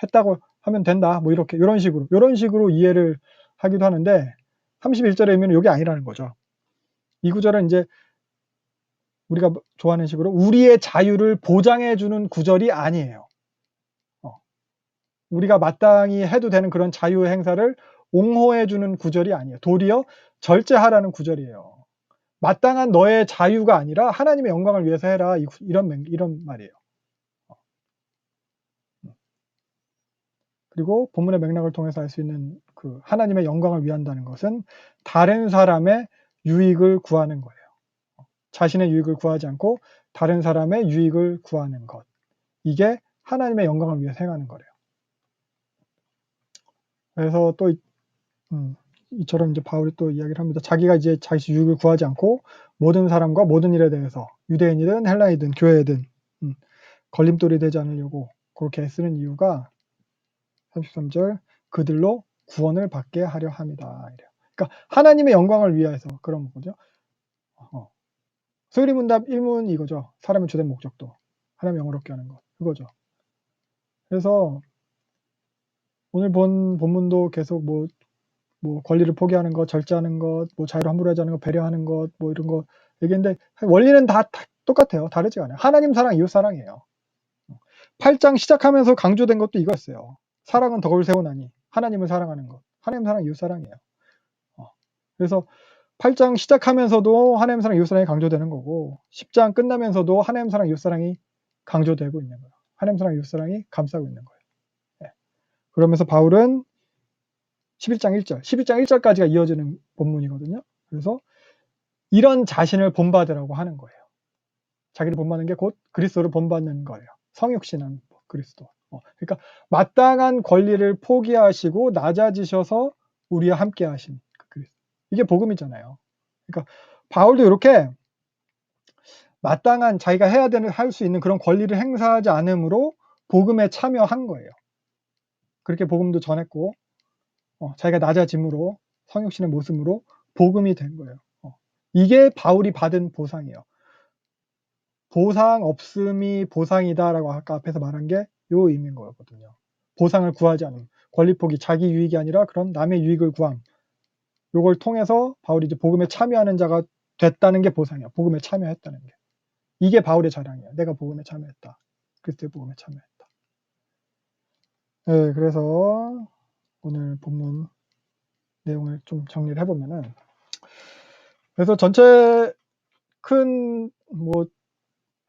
했다고 하면 된다. 뭐 이런 식으로 이해를 하기도 하는데 31절의 의미는 이게 아니라는 거죠. 이 구절은 이제 우리가 좋아하는 식으로 우리의 자유를 보장해주는 구절이 아니에요. 우리가 마땅히 해도 되는 그런 자유 행사를 옹호해주는 구절이 아니에요. 도리어 절제하라는 구절이에요. 마땅한 너의 자유가 아니라 하나님의 영광을 위해서 해라. 이런 말이에요. 그리고 본문의 맥락을 통해서 알 수 있는 그 하나님의 영광을 위한다는 것은 다른 사람의 유익을 구하는 거예요. 자신의 유익을 구하지 않고 다른 사람의 유익을 구하는 것. 이게 하나님의 영광을 위해서 행하는 거래요. 그래서 또 이처럼 이제 바울이 또 이야기를 합니다. 자기가 이제 자기 유익을 구하지 않고 모든 사람과 모든 일에 대해서 유대인이든 헬라이든 교회든 걸림돌이 되지 않으려고 그렇게 쓰는 이유가 33절 그들로 구원을 받게 하려 함이다. 이래요. 그러니까 하나님의 영광을 위해서 그런 거죠. 소리문답 1문 이거죠. 사람의 주된 목적도 하나님 영어롭게 하는 것 그거죠. 그래서 오늘 본 본문도 계속 뭐 권리를 포기하는 것, 절제하는 것, 뭐 자유를 함부로 하지 않는 것, 배려하는 것, 뭐 이런 거 얘기인데 원리는 다 똑같아요. 다르지 않아요. 하나님 사랑, 이웃 사랑이에요. 8장 시작하면서 강조된 것도 이거였어요. 사랑은 덕을 세우나니 하나님을 사랑하는 것. 하나님 사랑, 이웃 사랑이에요. 그래서 8장 시작하면서도 하나님 사랑, 이웃 사랑이 강조되는 거고 10장 끝나면서도 하나님 사랑, 이웃 사랑이 강조되고 있는 거예요. 하나님 사랑, 이웃 사랑이 감싸고 있는 거예요. 네. 그러면서 바울은 11장 1절, 12장 1절까지가 이어지는 본문이거든요. 그래서 이런 자신을 본받으라고 하는 거예요. 자기를 본받는 게 곧 그리스도를 본받는 거예요. 성육신한 그리스도. 그러니까 마땅한 권리를 포기하시고 낮아지셔서 우리와 함께 하신 그 그리스도. 이게 복음이잖아요. 그러니까 바울도 이렇게 마땅한 자기가 해야 되는 할 수 있는 그런 권리를 행사하지 않으므로 복음에 참여한 거예요. 그렇게 복음도 전했고 자기가 낮아짐으로 성육신의 모습으로 복음이 된 거예요. 이게 바울이 받은 보상이에요. 보상 없음이 보상이다라고 아까 앞에서 말한 게 요 의미인 거거든요. 보상을 구하지 않음. 권리 포기, 자기 유익이 아니라 그런 남의 유익을 구함. 요걸 통해서 바울이 이제 복음에 참여하는 자가 됐다는 게 보상이에요. 복음에 참여했다는 게. 이게 바울의 자랑이에요. 내가 복음에 참여했다. 그리스도의 복음에 참여했다. 네, 그래서 오늘 본문 내용을 좀 정리를 해보면은 그래서 전체 큰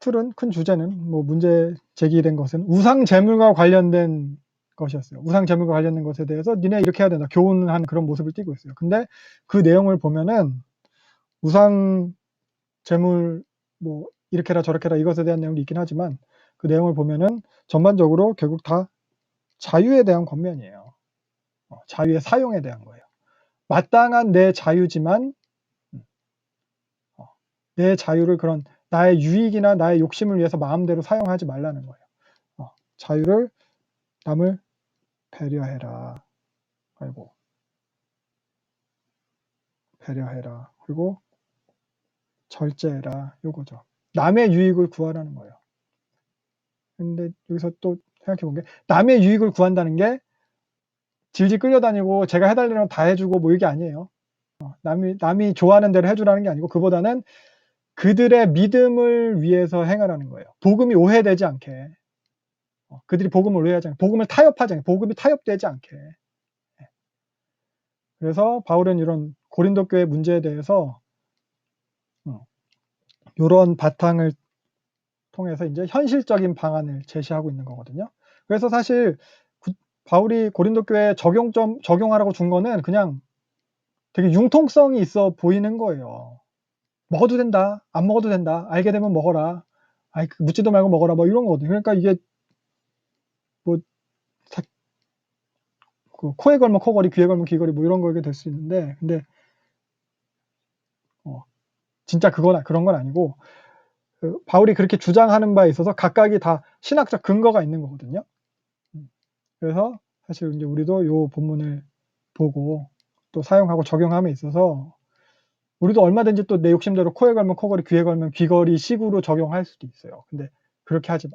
틀은 큰 주제는 문제 제기된 것은 우상 제물과 관련된 것이었어요. 우상 제물과 관련된 것에 대해서 니네 이렇게 해야 된다. 교훈하는 그런 모습을 띠고 있어요. 근데 그 내용을 보면은 우상 제물 뭐 이렇게라 저렇게라 이것에 대한 내용도 있긴 하지만 그 내용을 보면은 전반적으로 결국 다 자유에 대한 권면이에요. 자유의 사용에 대한 거예요. 마땅한 내 자유지만 내 자유를 그런 나의 유익이나 나의 욕심을 위해서 마음대로 사용하지 말라는 거예요. 자유를 남을 배려해라. 아이고. 배려해라. 그리고 절제해라. 요거죠. 남의 유익을 구하라는 거예요. 근데 여기서 또 생각해 본 게 남의 유익을 구한다는 게 질질 끌려다니고 제가 해달라는 건 다 해주고 뭐 이게 아니에요. 남이 좋아하는 대로 해주라는 게 아니고 그보다는 그들의 믿음을 위해서 행하라는 거예요. 복음이 오해되지 않게. 그들이 복음을 오해하지 않게. 복음을 타협하지 않게. 복음이 타협되지 않게. 그래서 바울은 이런 고린도 교회 문제에 대해서 이런 바탕을 통해서 이제 현실적인 방안을 제시하고 있는 거거든요. 그래서 사실 바울이 고린도 교회에 적용하라고 준 거는 그냥 되게 융통성이 있어 보이는 거예요. 먹어도 된다. 안 먹어도 된다. 알게 되면 먹어라. 아이, 묻지도 말고 먹어라. 뭐 이런 거거든요. 그러니까 이게 뭐 코에 걸면 코걸이, 귀에 걸면 귀걸이 뭐 이런 거게 될 수 있는데 근데 진짜 그런 건 아니고 바울이 그렇게 주장하는 바에 있어서 각각이 다 신학적 근거가 있는 거거든요. 그래서 사실 이제 우리도 요 본문을 보고 또 사용하고 적용함에 있어서 우리도 얼마든지 또 내 욕심대로 코에 걸면 코걸이, 귀에 걸면 귀걸이 식으로 적용할 수도 있어요. 근데 그렇게 하지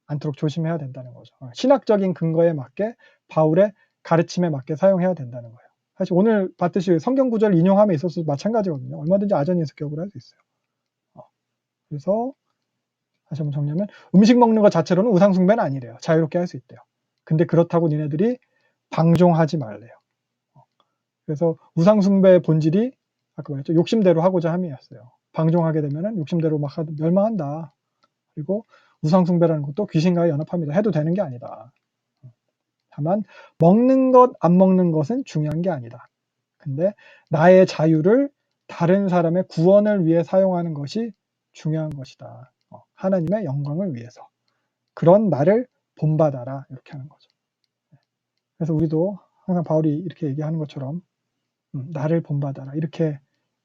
않도록 조심해야 된다는 거죠. 신학적인 근거에 맞게 바울의 가르침에 맞게 사용해야 된다는 거예요. 사실 오늘 봤듯이 성경 구절 인용함에 있어서도 마찬가지거든요. 얼마든지 아전인 습격을 할 수 있어요. 그래서 다시 한번 정리하면 음식 먹는 것 자체로는 우상 숭배는 아니래요. 자유롭게 할 수 있대요. 근데 그렇다고 니네들이 방종하지 말래요. 그래서 우상 숭배의 본질이 아까 말했죠. 욕심대로 하고자 함이었어요. 방종하게 되면은 욕심대로 막 멸망한다. 그리고 우상 숭배라는 것도 귀신과의 연합합니다. 해도 되는 게 아니다. 다만 먹는 것, 안 먹는 것은 중요한 게 아니다. 근데 나의 자유를 다른 사람의 구원을 위해 사용하는 것이 중요한 것이다. 하나님의 영광을 위해서. 그런 나를 본받아라. 이렇게 하는 거죠. 그래서 우리도 항상 바울이 이렇게 얘기하는 것처럼 나를 본받아라. 이렇게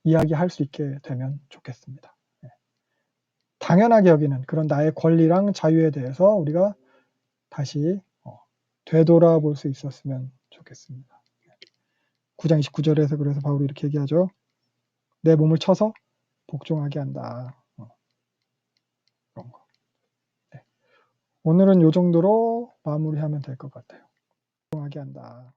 이야기할 수 있게 되면 좋겠습니다. 당연하게 여기는 그런 나의 권리랑 자유에 대해서 우리가 다시 되돌아볼 수 있었으면 좋겠습니다. 9장 29절에서 그래서 바울이 이렇게 얘기하죠. 내 몸을 쳐서 복종하게 한다. 그런 거. 네. 오늘은 이 정도로 마무리하면 될 것 같아요. 복종하게 한다.